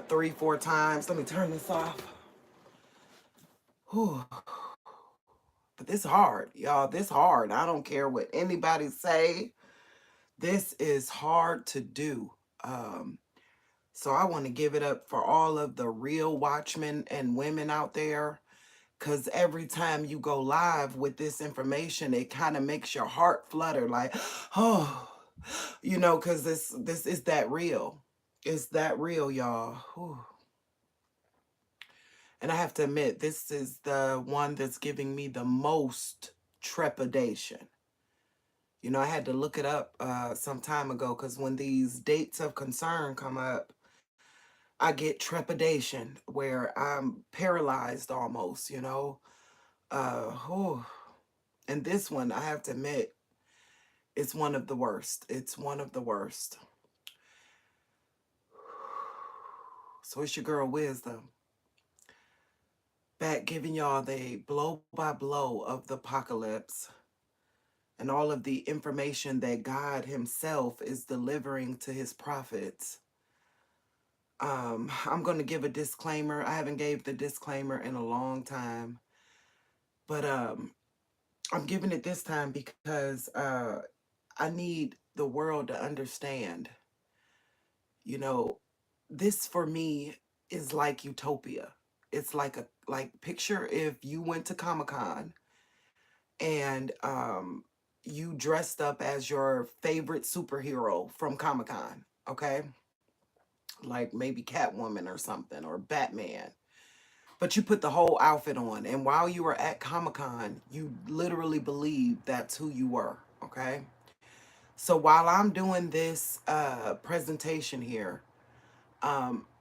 3, 4 times. Let me turn this off. Whew. But this hard, y'all. This hard. I don't care what anybody say. This is hard to do. Um, so I want to give it up for all of the real watchmen and women out there. Because every time you go live with this information, it kind of makes your heart flutter like, oh, because this is that real. It's that real, y'all. Whew. And I have to admit, this is the one that's giving me the most trepidation. I had to look it up some time ago because when these dates of concern come up, I get trepidation where I'm paralyzed almost. Whew. And this one, I have to admit, it's one of the worst. It's one of the worst. So it's your girl Wisdom, back giving y'all the blow by blow of the apocalypse and all of the information that God himself is delivering to his prophets. I'm going to give a disclaimer. I haven't gave the disclaimer in a long time, but I'm giving it this time because I need the world to understand, you know, this for me is like utopia. It's like picture if you went to Comic-Con and you dressed up as your favorite superhero from Comic-Con, okay? Like maybe Catwoman or something or Batman. But you put the whole outfit on, and while you were at Comic-Con, you literally believed that's who you were, okay? So while I'm doing this presentation here,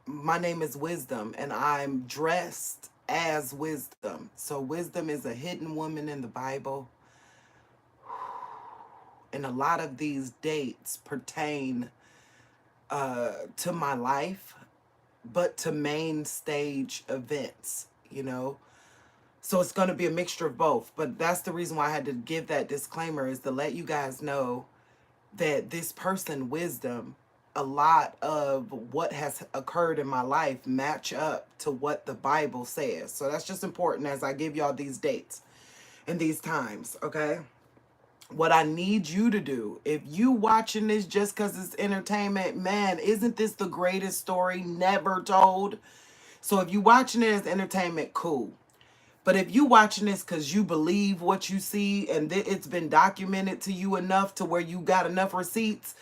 my name is Wisdom, and I'm dressed as Wisdom. So Wisdom is a hidden woman in the Bible, and a lot of these dates pertain to my life, but to main stage events. So it's going to be a mixture of both. But that's the reason why I had to give that disclaimer, is to let you guys know that this person, Wisdom, a lot of what has occurred in my life match up to what the Bible says. So that's just important as I give y'all these dates and these times, okay? What I need you to do, if you watching this just because it's entertainment, man, isn't this the greatest story never told? So if you watching it as entertainment, cool. But if you watching this because you believe what you see and it's been documented to you enough to where you got enough receipts,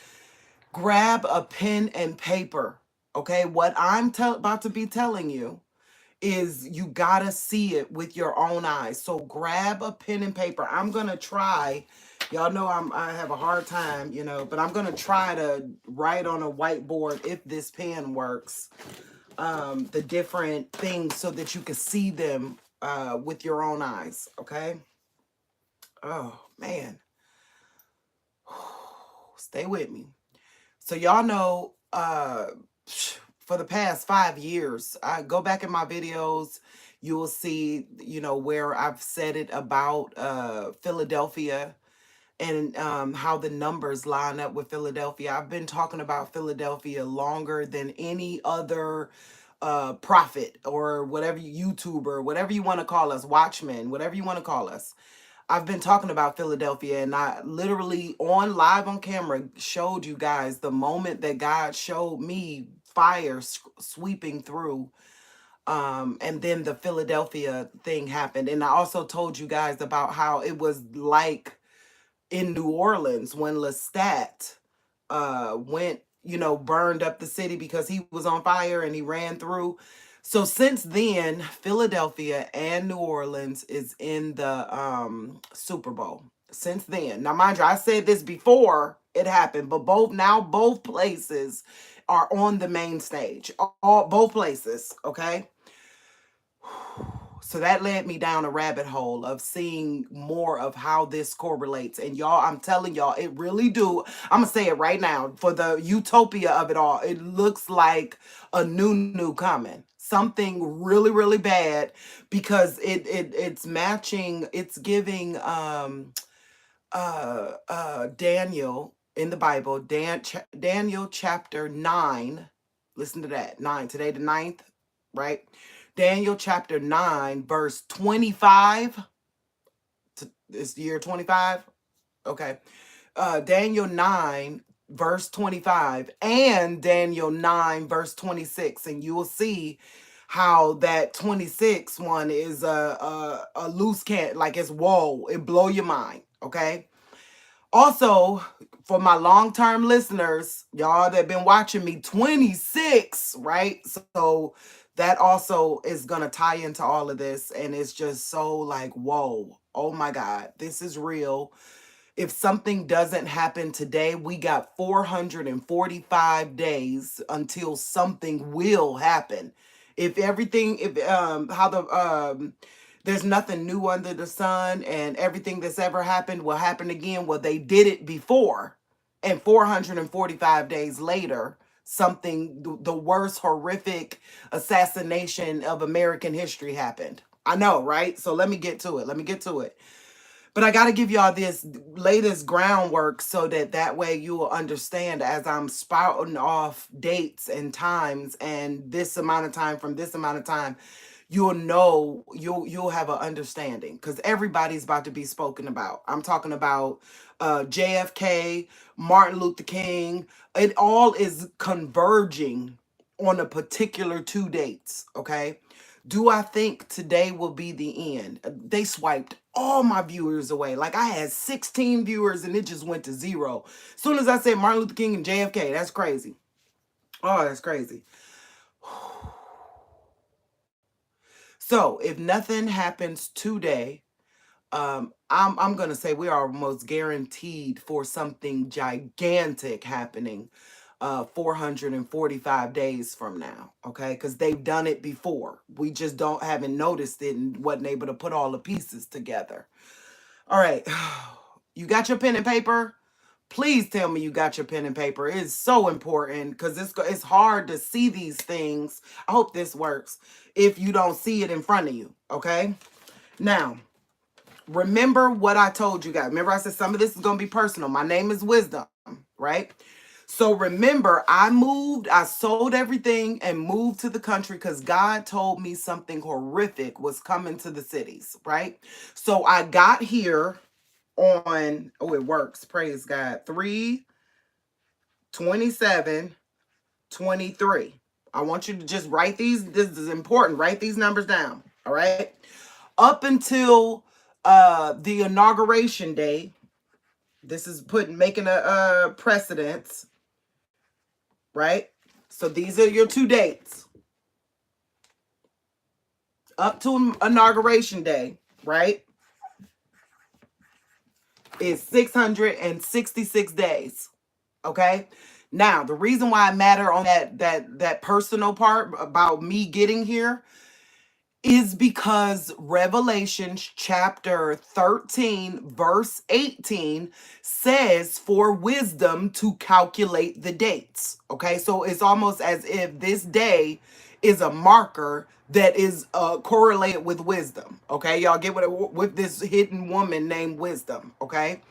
grab a pen and paper. Okay, what I'm about to be telling you is you gotta see it with your own eyes. So grab a pen and paper. I'm gonna try. Y'all know I have a hard time, but I'm gonna try to write on a whiteboard, if this pen works, the different things so that you can see them with your own eyes. Okay. Oh man, stay with me. So y'all know, for the past 5 years, I go back in my videos, you will see, where I've said it about Philadelphia and how the numbers line up with Philadelphia. I've been talking about Philadelphia longer than any other prophet or whatever, YouTuber, whatever you want to call us, watchman, whatever you want to call us. I've been talking about Philadelphia, and I literally on live on camera showed you guys the moment that God showed me fire sweeping through. And then the Philadelphia thing happened. And I also told you guys about how it was like in New Orleans when Lestat went, burned up the city because he was on fire and he ran through. So since then, Philadelphia and New Orleans is in the Super Bowl. Since then. Now, mind you, I said this before it happened, but both places are on the main stage. Both places, okay? So that led me down a rabbit hole of seeing more of how this correlates. And y'all, I'm telling y'all, it really do. I'm going to say it right now. For the utopia of it all, it looks like a new coming. Something really, really bad, because it's matching, it's giving Daniel in the Bible, Daniel chapter 9. Listen to that. 9. Today the ninth, right? Daniel chapter 9, verse 25. It's the year 25. Okay. Daniel 9, verse 25, and Daniel 9, verse 26. And you will see how that 26 one is a loose can, like it's whoa, it blow your mind. Okay. Also, for my long-term listeners, y'all that been watching me, 26, right? So that also is gonna tie into all of this, and it's just so like, whoa, oh my God, this is real. If something doesn't happen today, we got 445 days until something will happen. If everything, if how the there's nothing new under the sun, and everything that's ever happened will happen again. Well, they did it before, and 445 days later, something, the worst horrific assassination of American history happened. I know, right? So let me get to it. Let me get to it. But I got to give y'all this latest groundwork so that way you will understand as I'm spouting off dates and times and this amount of time from this amount of time. You'll know, you'll have an understanding, because everybody's about to be spoken about. I'm talking about JFK, Martin Luther King. It all is converging on a particular two dates. Okay. Do I think today will be the end? They swiped all my viewers away. Like I had 16 viewers and it just went to zero. As soon as I said Martin Luther King and JFK, that's crazy. Oh, that's crazy. So if nothing happens today, I'm gonna say we are almost guaranteed for something gigantic happening 445 days from now. Okay, because they've done it before. We just haven't noticed it and wasn't able to put all the pieces together. All right. You got your pen and paper? Please tell me you got your pen and paper. It's so important because it's hard to see these things. I hope this works if you don't see it in front of you. Okay. Now, remember what I told you guys. Remember I said some of this is going to be personal. My name is Wisdom, right? So remember, I sold everything and moved to the country because God told me something horrific was coming to the cities, right? So I got here on, oh, it works, praise God, 3/27/23. I want you to just write these. This is important. Write these numbers down, all right? Up until the inauguration day, this is making a precedence, right? So these are your two dates. Up to inauguration day, right, is 666 days. Okay. Now, the reason why I matter on that personal part about me getting here is because Revelation chapter 13, verse 18 says for wisdom to calculate the dates. Okay, so it's almost as if this day is a marker that is correlated with wisdom. Okay, y'all get what with this hidden woman named Wisdom. Okay.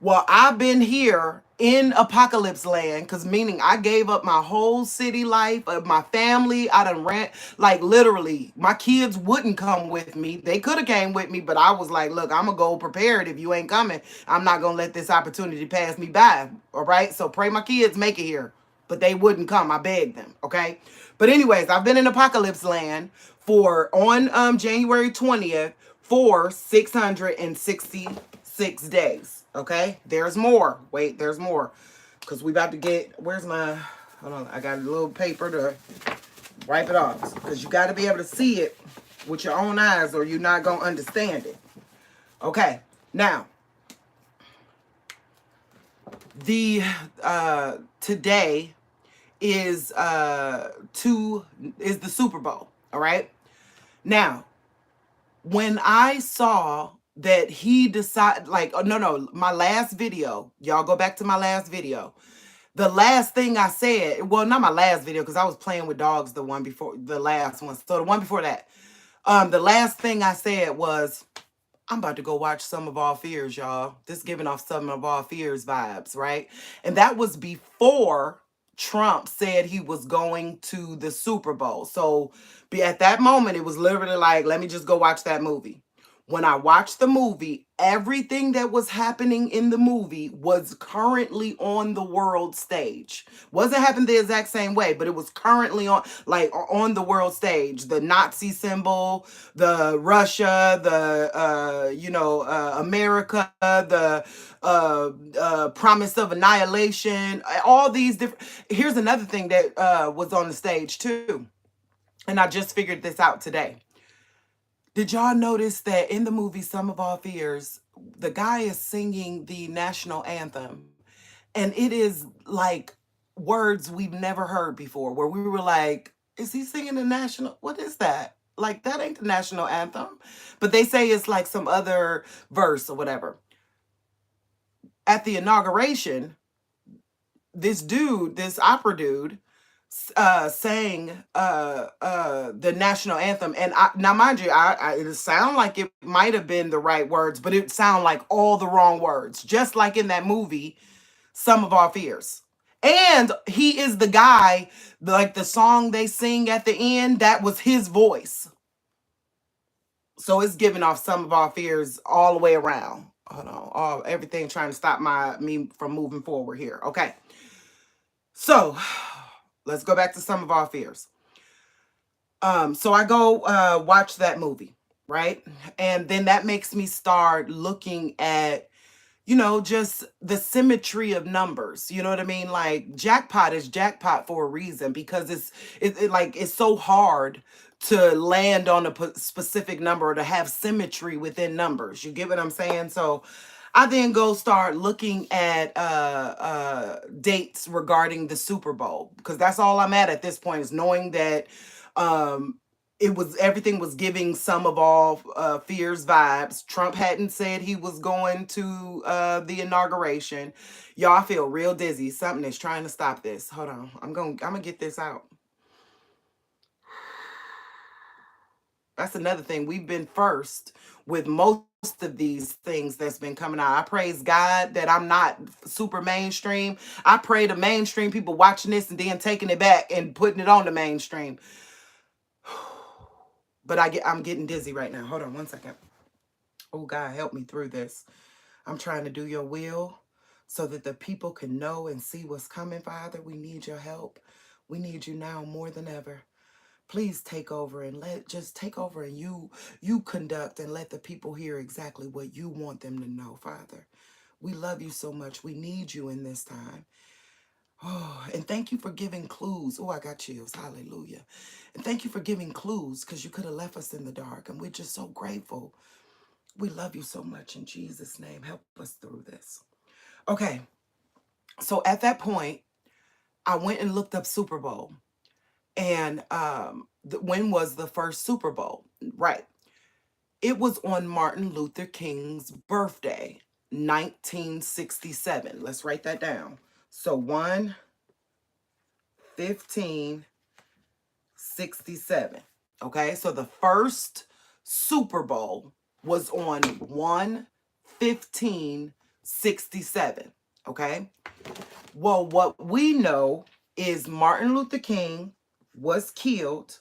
Well, I've been here in apocalypse land, because meaning I gave up my whole city life of my family. I done ran, like literally, my kids wouldn't come with me. They could have came with me, but I was like, look, I'm gonna go prepared. If you ain't coming, I'm not gonna let this opportunity pass me by. All right. So pray my kids make it here. But they wouldn't come. I begged them. Okay. But anyways, I've been in apocalypse land for on January 20th for 666 days. Okay, there's more. Wait, there's more. Because we about to get, where's my, hold on, I got a little paper to wipe it off. Because you got to be able to see it with your own eyes or you're not going to understand it. Okay, now, the, today is the Super Bowl. All right. Now, when I saw that he decided, like, oh, no, my last video, y'all go back to my last video. The last thing I said, well, not my last video, because I was playing with dogs, the one before, the last one. So the one before that, the last thing I said was, I'm about to go watch Some of All Fears, y'all. This giving off Some of All Fears vibes, right? And that was before Trump said he was going to the Super Bowl. So at that moment, it was literally like, let me just go watch that movie. When I watched the movie, everything that was happening in the movie was currently on the world stage. Wasn't happening the exact same way, but it was currently on the world stage. The Nazi symbol, the Russia, the America, the promise of annihilation, all these different. Here's another thing that was on the stage too, and I just figured this out today. Did y'all notice that in the movie Some of Our Fears, the guy is singing the national anthem, and it is like words we've never heard before, where we were like, is he singing the national? What is that? Like, that ain't the national anthem. But they say it's like some other verse or whatever. At the inauguration, this opera dude, sang the national anthem, and now mind you, it sound like it might have been the right words, but it sound like all the wrong words, just like in that movie Some of Our Fears. And he is the guy, like the song they sing at the end, that was his voice. So it's giving off Some of Our Fears all the way around. Hold on, everything trying to stop me from moving forward here. Okay, so let's go back to Some of Our Fears. So I go watch that movie, right? And then that makes me start looking at, just the symmetry of numbers. You know what I mean? Like, jackpot is jackpot for a reason, because it's so hard to land on a specific number, or to have symmetry within numbers. You get what I'm saying? So I then go start looking at dates regarding the Super Bowl, because that's all I'm at this point, is knowing that um, everything was giving Some of All Fears vibes. Trump hadn't said he was going to the inauguration. Y'all, I feel real dizzy. Something is trying to stop this. Hold on, I'm gonna get this out. That's another thing. We've been first with most of these things that's been coming out. I praise God that I'm not super mainstream. I pray the mainstream people watching this and then taking it back and putting it on the mainstream. But I'm getting dizzy right now. Hold on one second. Oh, God, help me through this. I'm trying to do your will so that the people can know and see what's coming, Father. We need your help. We need you now more than ever. Please take over and take over, and you conduct and let the people hear exactly what you want them to know, Father. We love you so much. We need you in this time. Oh, and thank you for giving clues. Oh, I got chills. Hallelujah. And thank you for giving clues, because you could have left us in the dark, and we're just so grateful. We love you so much. In Jesus' name, help us through this. Okay. So at that point, I went and looked up Super Bowl. And when was the first Super Bowl? Right. It was on Martin Luther King's birthday, 1967. Let's write that down. So 1/15/67. Okay, so the first Super Bowl was on 1/15/67. Okay. Well, what we know is Martin Luther King was killed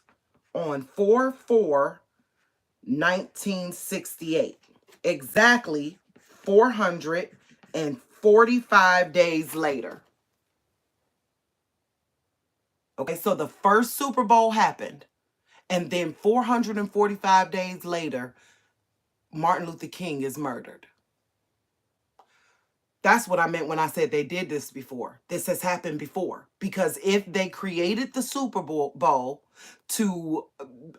on 4/4/1968. Exactly 445 days later. Okay, so the first Super Bowl happened, and then 445 days later, Martin Luther King is murdered. That's what I meant when I said they did this before. This has happened before. Because if they created the Super Bowl to,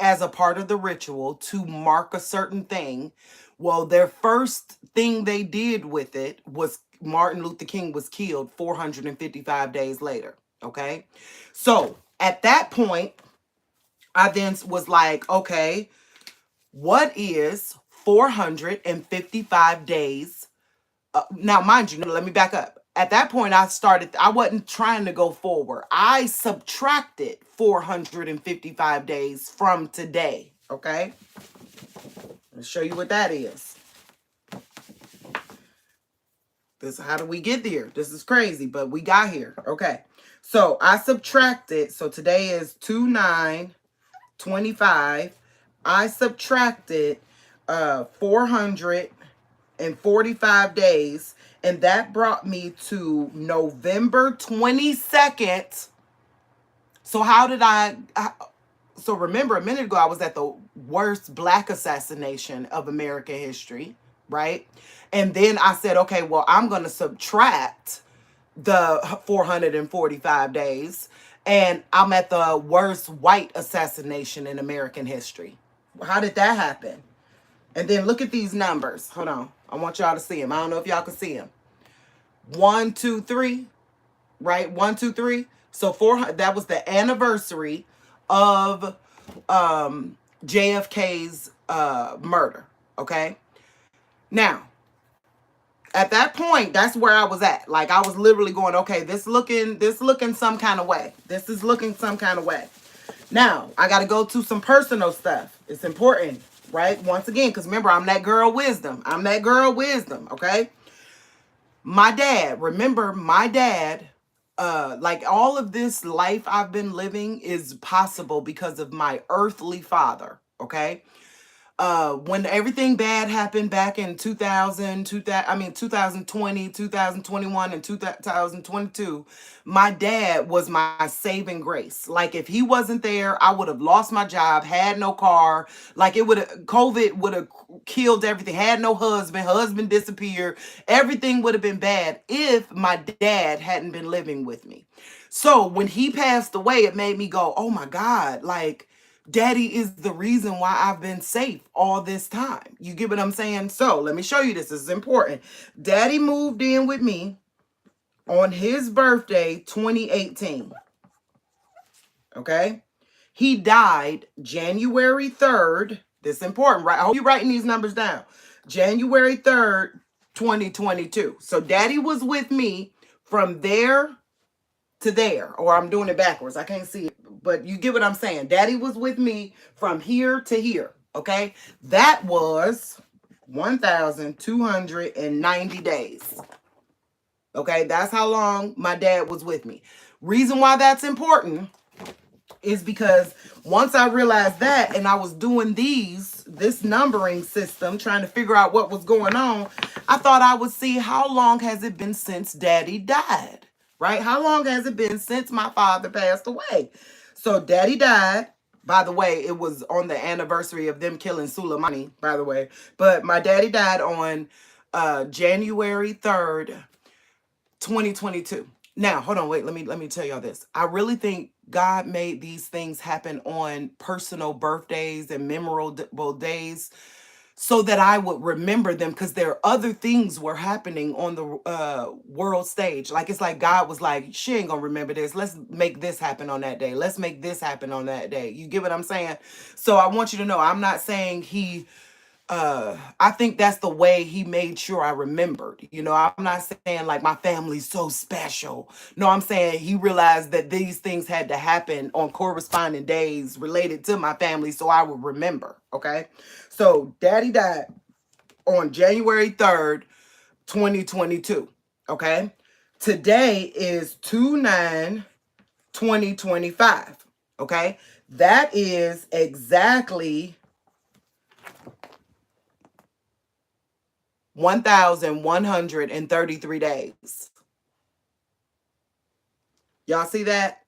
as a part of the ritual, to mark a certain thing, well, their first thing they did with it was Martin Luther King was killed 455 days later. Okay. So at that point, I then was like, okay, what is 455 days? Now, mind you, let me back up. At that point, I wasn't trying to go forward. I subtracted 455 days from today. Okay. I'll show you what that is. How do we get there? This is crazy, but we got here. Okay. So I subtracted. So today is 2/9/25. I subtracted 445 days, and that brought me to November 22nd. So how did so remember a minute ago I was at the worst black assassination of American history, right? And then I said, okay, well, I'm going to subtract the 445 days, and I'm at the worst white assassination in American history. How did that happen? And then look at these numbers. Hold on. I want y'all to see them. I don't know if y'all can see them. 1, 2, 3, right? 1, 2, 3. So that was the anniversary of JFK's murder. Okay. Now, at that point, that's where I was at. Like, I was literally going, okay, this looking some kind of way. This is looking some kind of way. Now, I got to go to some personal stuff. It's important, right? Once again, because remember, I'm that girl wisdom. I'm that girl wisdom, okay? My dad, remember, my dad, like all of this life I've been living is possible because of my earthly father, okay? When everything bad happened back in 2020, 2021, and 2022, my dad was my saving grace. Like, if he wasn't there, I would have lost my job, had no car. Like, COVID would have killed everything, had no husband disappeared. Everything would have been bad if my dad hadn't been living with me. So when he passed away, it made me go, oh my God, like, Daddy is the reason why I've been safe all this time. You get what I'm saying? So let me show you this. This is important. Daddy moved in with me on his birthday, 2018. Okay? He died January 3rd. This is important, right? I hope you're writing these numbers down. January 3rd, 2022. So Daddy was with me from there to there, or I'm doing it backwards. I can't see it, but you get what I'm saying. Daddy was with me from here to here. Okay. That was 1,290 days. Okay. That's how long my dad was with me. Reason why that's important is because once I realized that, and I was doing this numbering system, trying to figure out what was going on, I thought I would see how long has it been since Daddy died, right? How long has it been since my father passed away? So Daddy died. By the way, it was on the anniversary of them killing Soleimani, by the way. But my daddy died on January 3rd, 2022. Now, hold on, wait, let me tell y'all this. I really think God made these things happen on personal birthdays and memorable days so that I would remember them, because there are other things were happening on the world stage. Like, it's like God was like, she ain't gonna remember this. Let's make this happen on that day. Let's make this happen on that day. You get what I'm saying? So I want you to know, I'm not saying I think that's the way he made sure I remembered. You know, I'm not saying like my family's so special. No, I'm saying he realized that these things had to happen on corresponding days related to my family so I would remember. Okay. So Daddy died on January 3rd, 2022. Okay. Today is 2/9/2025. Okay. That is exactly 1,133 days. Y'all see that?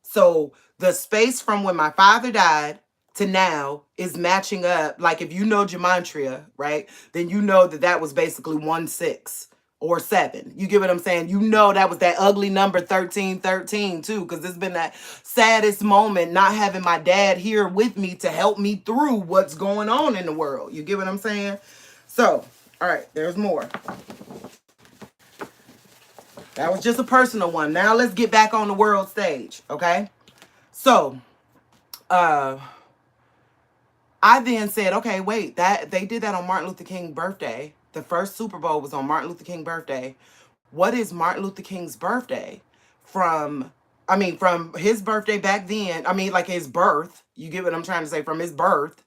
So the space from when my father died to now is matching up. Like, if you know gematria, right, then you know that that was basically 1/6 or 7. You get what I'm saying? You know that was that ugly number 1313 too, because it's been that saddest moment not having my dad here with me to help me through what's going on in the world. You get what I'm saying? So, all right, there's more. That was just a personal one. Now let's get back on the world stage, okay? So, I then said, okay, wait, that they did that on Martin Luther King's birthday. The first Super Bowl was on Martin Luther King's birthday. What is Martin Luther King's birthday from his birthday back then, like his birth, you get what I'm trying to say, from his birth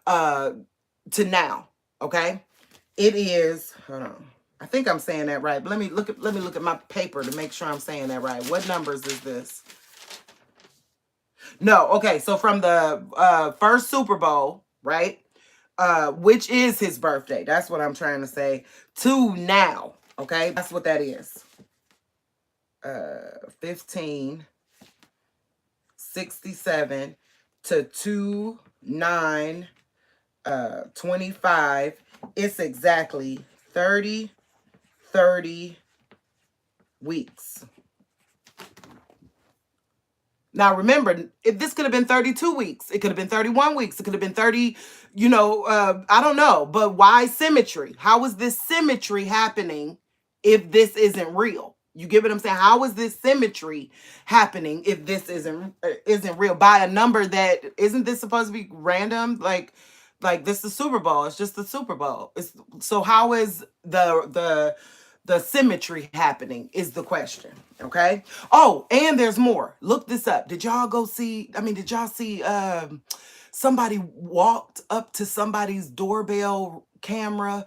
to now, okay? It is, hold on. I think I'm saying that right. But let me look at my paper to make sure I'm saying that right. What numbers is this? No, okay. So from the first Super Bowl, right? Which is his birthday. That's what I'm trying to say. To now, okay? That's what that is. 1567 to 2925. It's exactly 30 weeks. Now remember, if this could have been 32 weeks, it could have been 31 weeks, it could have been 30, I don't know. But why symmetry? How is this symmetry happening if this isn't real? You get what I'm saying? How is this symmetry happening if this isn't real by a number that isn't this supposed to be random? Like this is the Super Bowl. It's just the Super Bowl. So how is the symmetry happening is the question. Okay. Oh, and there's more. Look this up. Did y'all go see? I mean, did y'all see somebody walked up to somebody's doorbell camera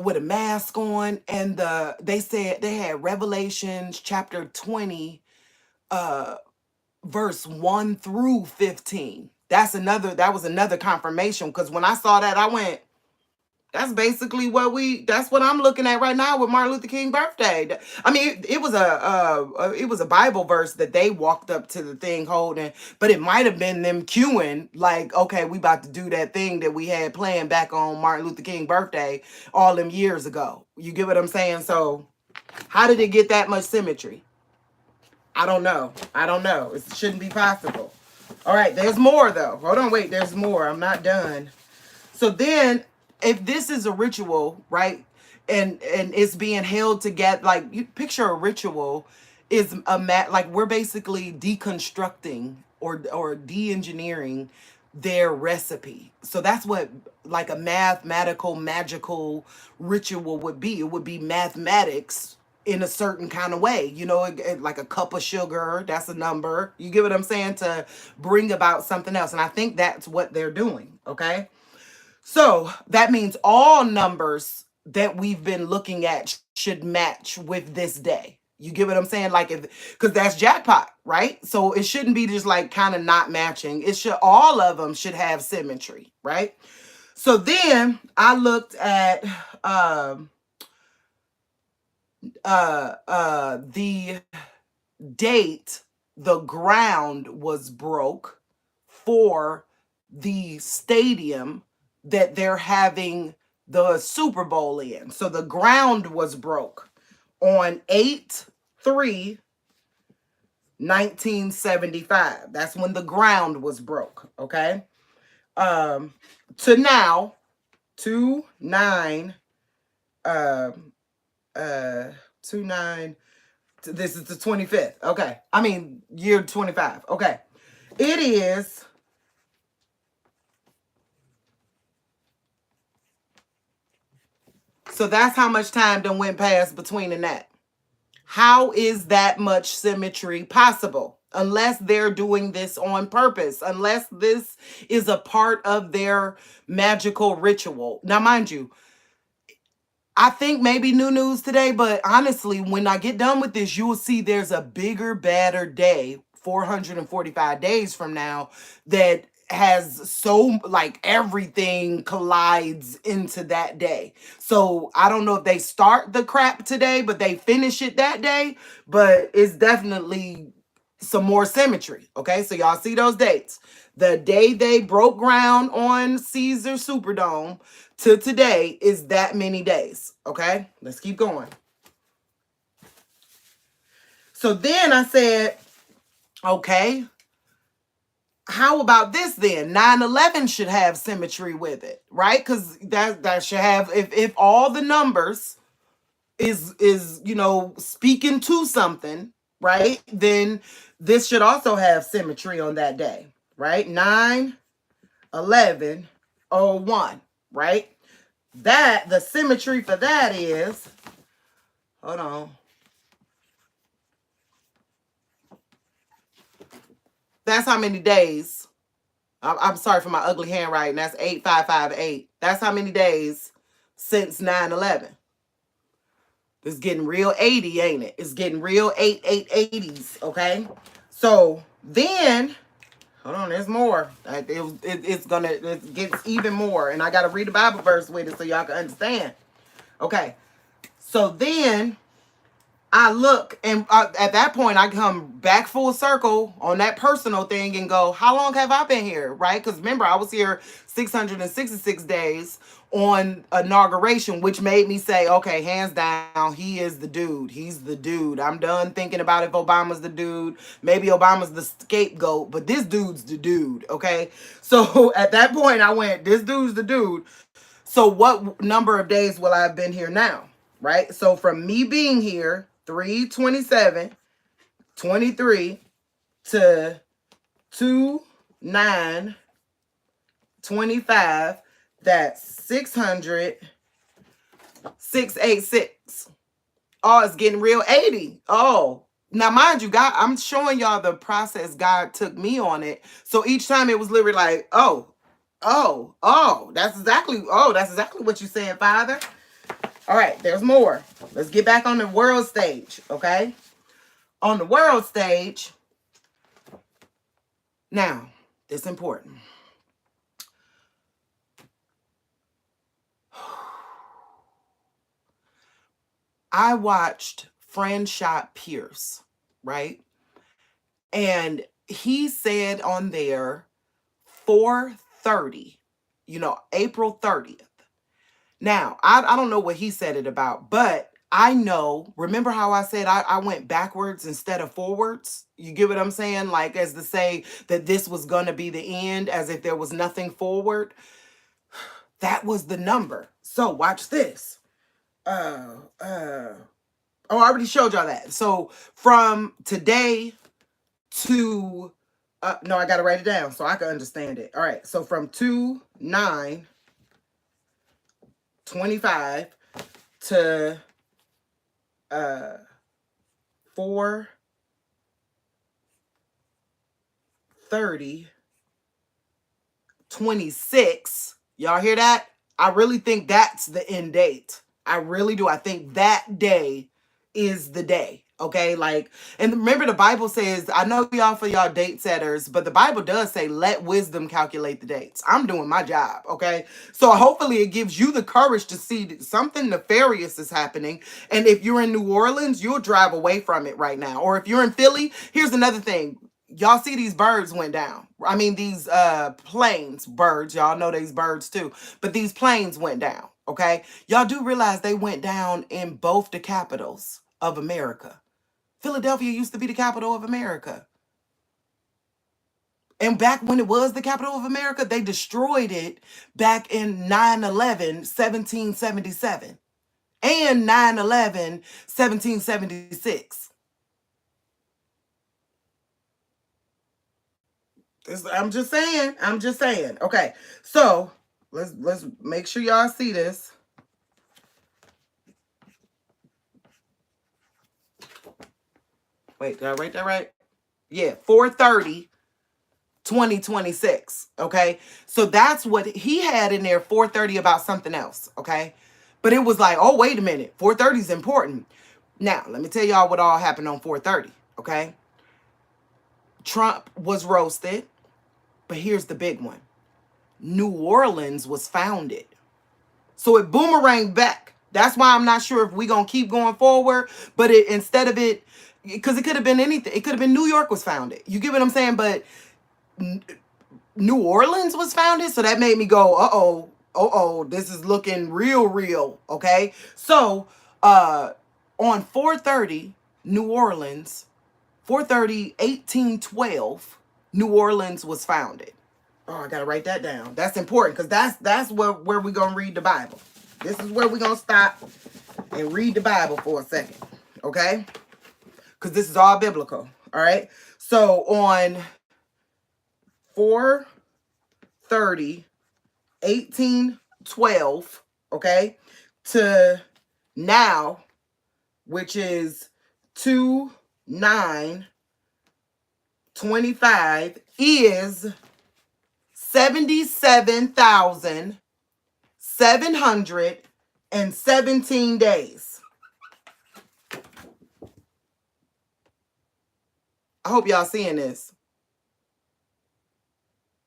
with a mask on, and they said they had Revelations chapter 20 verse 1 through 15. That was another confirmation, because when I saw that I went, that's basically that's what I'm looking at right now with Martin Luther King birthday. I mean, it was a Bible verse that they walked up to the thing holding, but it might have been them cueing, like, okay, we about to do that thing that we had planned back on Martin Luther King birthday all them years ago. You get what I'm saying? So how did it get that much symmetry? I don't know. It shouldn't be possible. All right, there's more though. Hold on, wait, there's more. I'm not done. So then, if this is a ritual, right, and it's being held together, like, you picture a ritual is like we're basically deconstructing or de-engineering their recipe. So that's what like a mathematical magical ritual would be. It would be mathematics in a certain kind of way, like a cup of sugar, that's a number. You get what I'm saying? To bring about something else. And I think that's what they're doing, okay? So that means all numbers that we've been looking at should match with this day. You get what I'm saying? Like, because that's jackpot, right? So it shouldn't be just like kind of not matching. All of them should have symmetry, right? So then I looked at the date the ground was broke for the stadium that they're having the Super Bowl in. So the ground was broke on 8/3/1975. That's when the ground was broke, okay? To now, 2/9 2/9, this is the 25th. Okay. I mean, year 25. Okay. It is so that's how much time done went past between and that. How is that much symmetry possible? Unless they're doing this on purpose, unless this is a part of their magical ritual. Now, mind you, I think maybe new news today, but honestly, when I get done with this, you will see there's a bigger, badder day, 445 days from now, that has so like everything collides into that day. So I don't know if they start the crap today, but they finish it that day. But it's definitely some more symmetry. Okay, so y'all see those dates. The day they broke ground on Caesar Superdome to today is that many days. Okay, let's keep going. So then I said, okay, how about this then? 9/11 should have symmetry with it, right? Because that should have, if all the numbers is speaking to something, right? Then this should also have symmetry on that day, right? 9/11/01, right? That the symmetry for that is, hold on. That's how many days. I'm sorry for my ugly handwriting. That's 8558. That's how many days since 9/11. This is getting real 80, ain't it? It's getting real 80s, okay? So then, hold on, there's more. It gets even more. And I got to read the Bible verse with it so y'all can understand. Okay. So then I look, and at that point, I come back full circle on that personal thing and go, how long have I been here, right? Because remember, I was here 666 days on inauguration, which made me say, okay, hands down, he is the dude. He's the dude. I'm done thinking about if Obama's the dude. Maybe Obama's the scapegoat, but this dude's the dude, okay? So at that point, I went, this dude's the dude. So what number of days will I have been here now? Right? So from me being here, 3/27/23 to 2/9/25, that's 686. Oh, it's getting real 80. Oh, now mind you, God, I'm showing y'all the process God took me on it. So each time it was literally like, that's exactly what you're saying, Father. All right, there's more. Let's get back on the world stage, okay? On the world stage, now, it's important. I watched Franchot Pierce, right? And he said on there 4:30, April 30th. Now, I don't know what he said it about, but I know, remember how I said I went backwards instead of forwards? You get what I'm saying? Like as to say that this was going to be the end, as if there was nothing forward. That was the number. So watch this. I already showed y'all that. So from today to, no, I got to write it down so I can understand it. All right. So from 2/9/25 to 4/30/26. Y'all hear that? I really think that's the end date. I really do. I think that day is the day. Okay, like, and remember the Bible says, I know y'all for y'all date setters, but the Bible does say, let wisdom calculate the dates. I'm doing my job, okay? So hopefully it gives you the courage to see that something nefarious is happening. And if you're in New Orleans, you'll drive away from it right now. Or if you're in Philly, here's another thing. Y'all see these birds went down. I mean, these planes, birds, y'all know these birds too, but these planes went down, okay? Y'all do realize they went down in both the capitals of America. Philadelphia used to be the capital of America. And back when it was the capital of America, they destroyed it back in 9/11, 1777 and 9/11, 1776. I'm just saying. Okay, so let's make sure y'all see this. Wait, did I write that right? Yeah, 4/30/2026. Okay, so that's what he had in there. 4:30 about something else. Okay, but it was like, oh wait a minute, 4:30 is important. Now let me tell y'all what all happened on 4:30. Okay, Trump was roasted, but here's the big one: New Orleans was founded. So it boomeranged back. That's why I'm not sure if we're going to keep going forward. But instead of it, because it could have been anything. It could have been New York was founded. You get what I'm saying? But New Orleans was founded. So that made me go, this is looking real. Okay. So on 4:30, New Orleans, 4/30/1812, New Orleans was founded. Oh, I gotta write that down. That's important because that's where we're gonna read the Bible. This is where we're gonna stop and read the Bible for a second. Okay? Because this is all biblical. All right. So on 4/30/1812, okay, to now, which is 2/9/25, is 77,717 days. I hope y'all seeing this.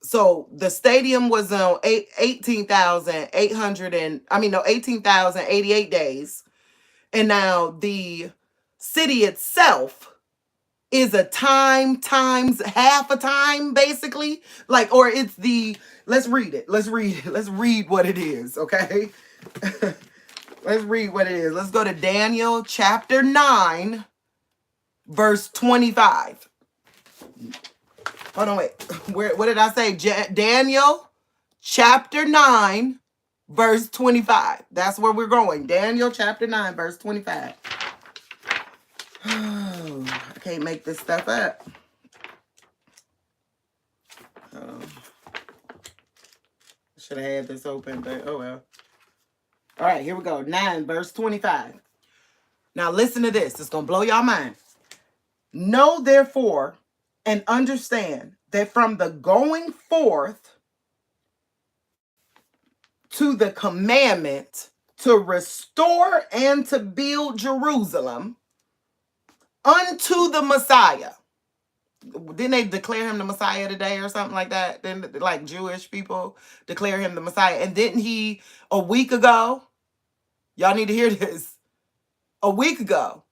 So the stadium was on 18,088 days. And now the city itself is a time times half a time, basically. Like, or it's the, let's read it. Let's read it. Let's read what it is, okay? Let's read what it is. Let's go to Daniel chapter 9, verse 25. Hold on, wait. What did I say? Daniel chapter 9, verse 25. That's where we're going. Daniel chapter 9, verse 25. Oh, I can't make this stuff up. Should have had this open, but oh well. All right, here we go. 9, verse 25. Now listen to this. It's going to blow y'all mind. Know therefore and understand that from the going forth to the commandment to restore and to build Jerusalem unto the Messiah. Didn't they declare him the Messiah today or something like that? Didn't, like, Jewish people declare him the Messiah? And didn't he, a week ago, y'all need to hear this, a week ago,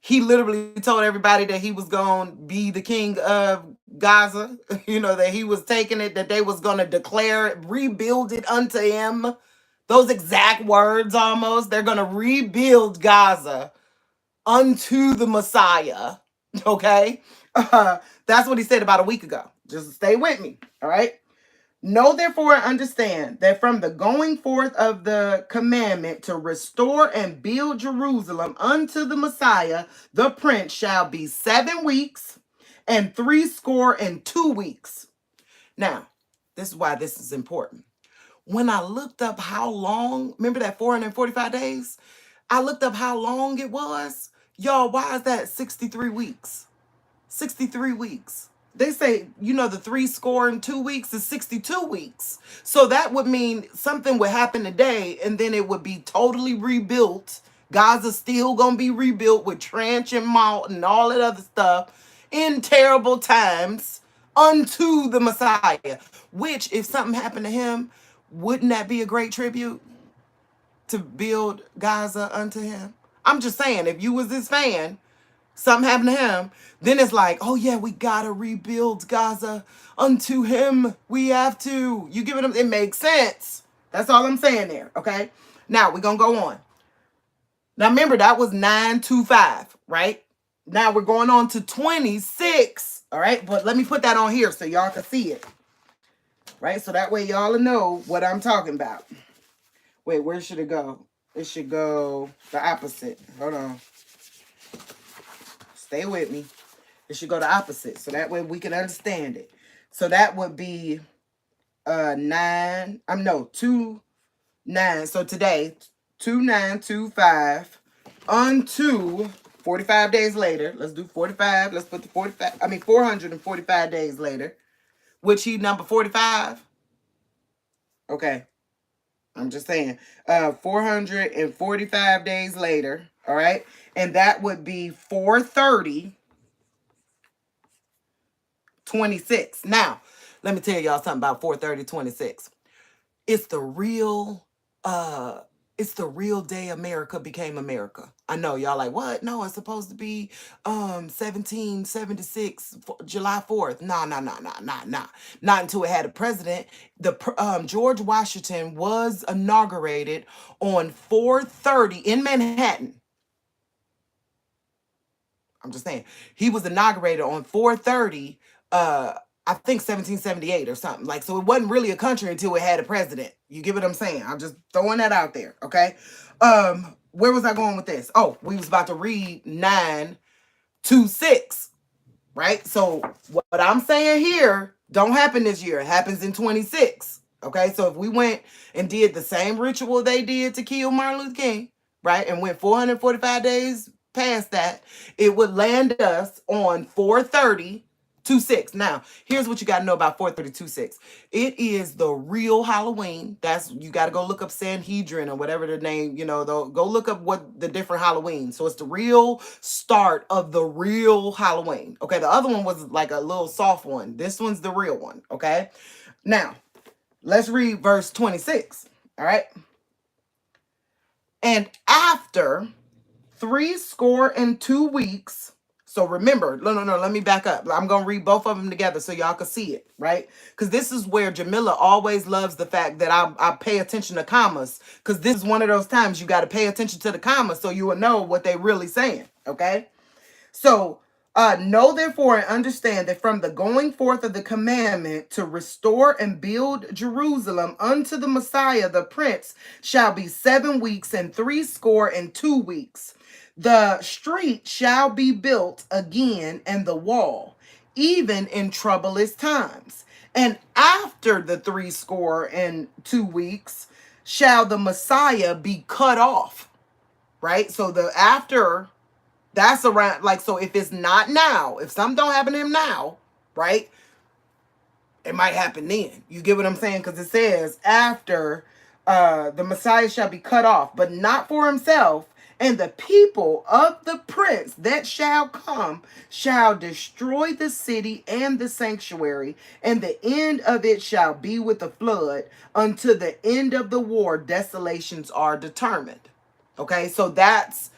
he literally told everybody that he was going to be the king of Gaza, that he was taking it, that they was going to declare it, rebuild it unto him. Those exact words almost. They're going to rebuild Gaza unto the Messiah. Okay? That's what he said about a week ago. Just stay with me. All right? Know therefore and understand that from the going forth of the commandment to restore and build Jerusalem unto the Messiah, the Prince, shall be 7 weeks and 62 weeks. Now, this is why this is important. When I looked up how long, remember that 445 days? I looked up how long it was. Y'all, why is that 63 weeks? 63 weeks. They say, the 62 weeks is 62 weeks. So that would mean something would happen today and then it would be totally rebuilt. Gaza's still going to be rebuilt with trench and malt and all that other stuff in terrible times unto the Messiah. Which, if something happened to him, wouldn't that be a great tribute to build Gaza unto him? I'm just saying, if you was his fan, something happened to him, then it's like, oh yeah, we gotta rebuild Gaza unto him. We have to. You give it makes sense. That's all I'm saying there, okay? Now, we're gonna go on. Now, remember, that was 925, right? Now, we're going on to 26, all right? But let me put that on here so y'all can see it, right? So that way y'all know what I'm talking about. Wait, where should it go? It should go the opposite. Hold on. Stay with me. It should go the opposite. So that way we can understand it. So that would be 2 9. So today, 2925 unto 45 days later. Let's do 45. Let's put the 445 days later. Which he number 45? Okay. I'm just saying. 445 days later. All right. And that would be 430-26. Now, let me tell y'all something about 430-26. It's the real day America became America. I know y'all like, what? No, it's supposed to be 1776 July 4th. Nah. Not until it had a president. George Washington was inaugurated on 430 in Manhattan. I'm just saying. He was inaugurated on 430, I think 1778 or something. Like, so it wasn't really a country until it had a president. You get what I'm saying? I'm just throwing that out there, okay? Where was I going with this? Oh, we was about to read 9-6, right? So what I'm saying here don't happen this year. It happens in 26, okay? So if we went and did the same ritual they did to kill Martin Luther King, right, and went 445 days past that, it would land us on 430-26. 2/6. Now, here's what you got to know about 432/6. It is the real Halloween. That's, you got to go look up Sanhedrin or whatever the name, go look up what the different Halloween. So it's the real start of the real Halloween. Okay, the other one was like a little soft one. This one's the real one. Okay, now let's read verse 26. All right. And after 62 weeks. So remember, no, let me back up. I'm going to read both of them together so y'all can see it, right? Because this is where Jamila always loves the fact that I pay attention to commas. Because this is one of those times you got to pay attention to the commas so you will know what they really saying, okay? So, know therefore and understand that from the going forth of the commandment to restore and build Jerusalem unto the Messiah, the Prince, shall be 7 weeks and 62 weeks. The street shall be built again, and the wall, even in troublous times. And after the 62 weeks, shall the Messiah be cut off. Right? So the after, that's around, like, so if it's not now, if something don't happen to him now, right, it might happen then. You get what I'm saying? Because it says after the Messiah shall be cut off, but not for himself, and the people of the prince that shall come shall destroy the city and the sanctuary, and the end of it shall be with the flood. Unto the end of the war desolations are determined. Okay, so that's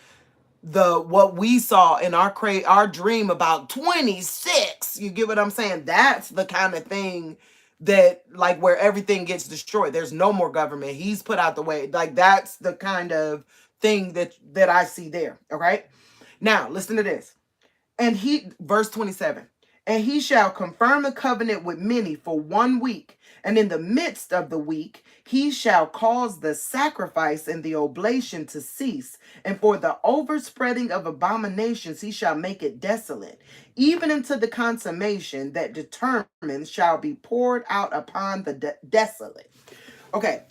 what we saw in our dream about 26. You get what I'm saying? That's the kind of thing that, like, where everything gets destroyed. There's no more government. He's put out the way. Like, that's the kind of thing that I see there. All right. Now listen to this. And verse 27, and he shall confirm the covenant with many for 1 week. And in the midst of the week, he shall cause the sacrifice and the oblation to cease. And for the overspreading of abominations, he shall make it desolate. Even unto the consummation that determines shall be poured out upon the desolate. Okay.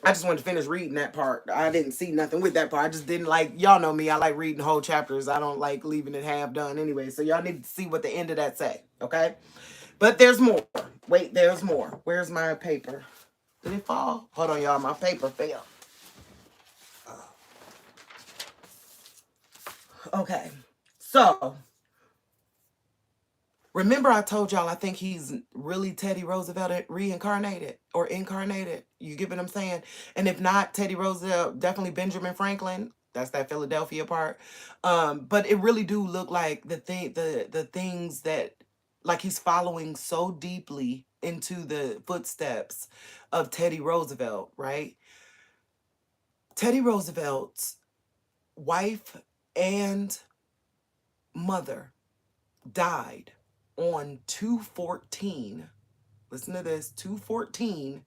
I just wanted to finish reading that part. I didn't see nothing with that part. I just didn't like, y'all know me, I like reading whole chapters. I don't like leaving it half done anyway. So y'all need to see what the end of that say, okay? But there's more. Wait, there's more. Where's my paper? Did it fall? Hold on, y'all. My paper fell. Okay. So, remember I told y'all I think he's really Teddy Roosevelt reincarnated or incarnated. You get what I'm saying? And if not Teddy Roosevelt, definitely Benjamin Franklin. That's that Philadelphia part. But it really do look like the things that, like, he's following so deeply into the footsteps of Teddy Roosevelt, right? Teddy Roosevelt's wife and mother died on 2/14. Listen to this, 2/14.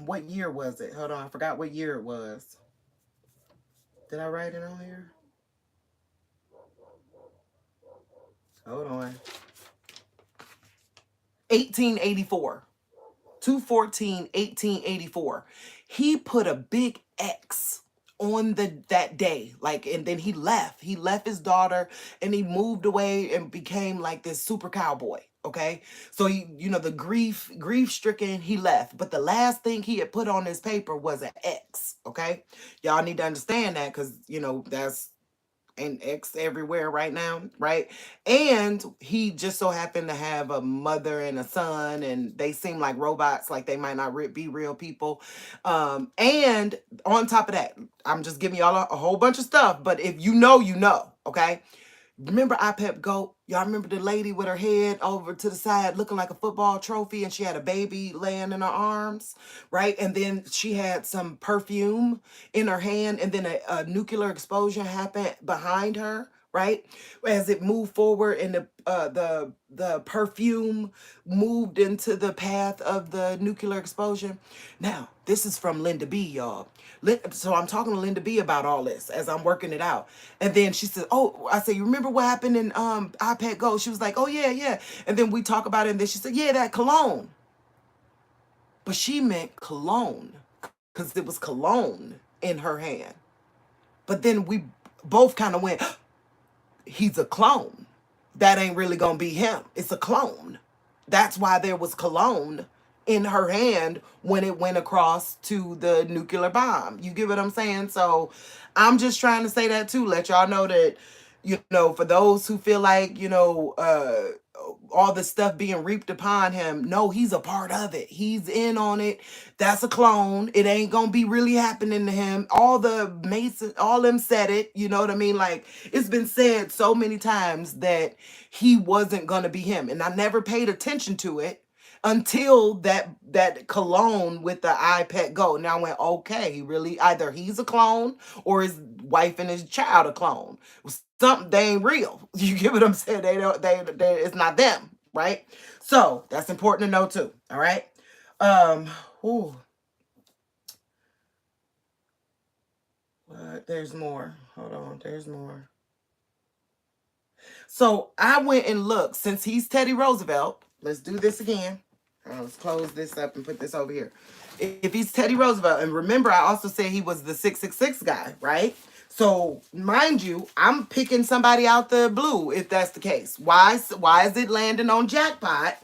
What year was it? Hold on, I forgot what year it was. Did I write it on here? Hold on. 1884. 2/14, 1884. He put a big X on that day, like, and then he left his daughter and he moved away and became like this super cowboy. Okay, so the grief stricken, he left, but the last thing he had put on his paper was an X. Okay, y'all need to understand that, because that's an X everywhere right now, right? And he just so happened to have a mother and a son, and they seem like robots, like they might not be real people. And on top of that, I'm just giving y'all a whole bunch of stuff, but if you know, okay? Remember iPep Goat? Y'all remember the lady with her head over to the side looking like a football trophy, and she had a baby laying in her arms, right? And then she had some perfume in her hand, and then a nuclear explosion happened behind her, right? As it moved forward, and the perfume moved into the path of the nuclear explosion. Now, this is from Linda B, y'all. So I'm talking to Linda B about all this as I'm working it out. And then she said, oh, I said, you remember what happened in iPad Go? She was like, oh, yeah. And then we talk about it, and then she said, yeah, that cologne. But she meant cologne, because it was cologne in her hand. But then we both kind of went, he's a clone. that ain't really gonna be him. It's a clone. That's why there was cologne in her hand when it went across to the nuclear bomb. You get what I'm saying? So I'm just trying to say that too. Let y'all know that, for those who feel like, all the stuff being reaped upon him, no, he's a part of it. He's in on it. That's a clone. It ain't gonna be really happening to him. All the Mason, all them said it. You know what I mean? Like, it's been said so many times that he wasn't gonna be him, and I never paid attention to it until that cologne with the iPad Go. Now I went, okay, he really, either he's a clone or his wife and his child a clone. Something, they ain't real. You get what I'm saying? They don't. They it's not them, right? So that's important to know too. All right. Ooh, there's more. Hold on. There's more. So I went and looked, since he's Teddy Roosevelt. Let's do this again. Let's close this up and put this over here. If he's Teddy Roosevelt, and remember, I also said he was the 666 guy, right? So mind you, I'm picking somebody out the blue if that's the case. Why is it landing on jackpot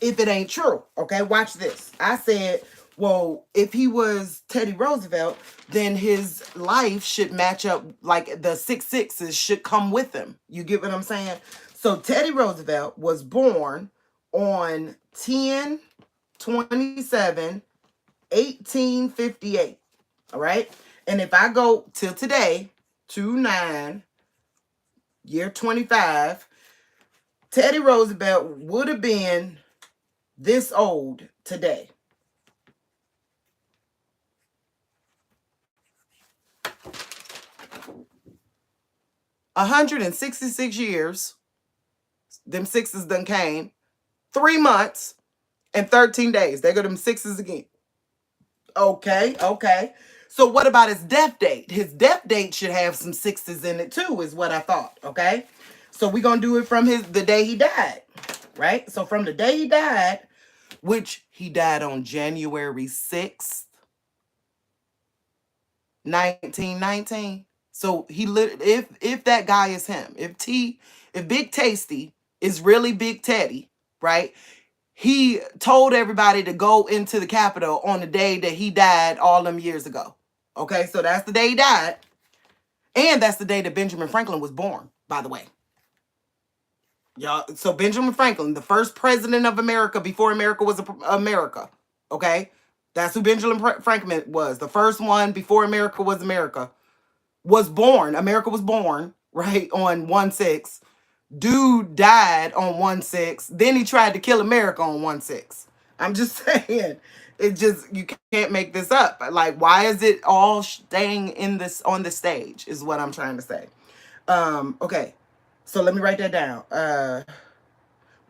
if it ain't true? Okay, watch this. I said, well, if he was Teddy Roosevelt, then his life should match up, like the 6 should come with him. You get what I'm saying? So Teddy Roosevelt was born on 10/27/1858. All right. And if I go till today, 2/9, year 25, Teddy Roosevelt would have been this old today. 166 years. Them sixes done came. 3 months and 13 days. They go them sixes again. Okay, okay. So what about his death date? His death date should have some sixes in it too, is what I thought. Okay. So we're gonna do it from the day he died. Right? So from the day he died, which he died on January 6th, 1919. So if that guy is him, if Big Tasty is really Big Teddy, right? He told everybody to go into the Capitol on the day that he died all them years ago. Okay, so that's the day he died. And that's the day that Benjamin Franklin was born, by the way. Y'all, so Benjamin Franklin, the first president of America before America was America. Okay? That's who Benjamin Franklin was. The first one before America was America. Was born. America was born, right, on 1/6. Dude died on 1/6. Then he tried to kill America on 1/6. I'm just saying. It just, you can't make this up. Like, why is it all staying in this on the stage is what I'm trying to say. Okay. So let me write that down.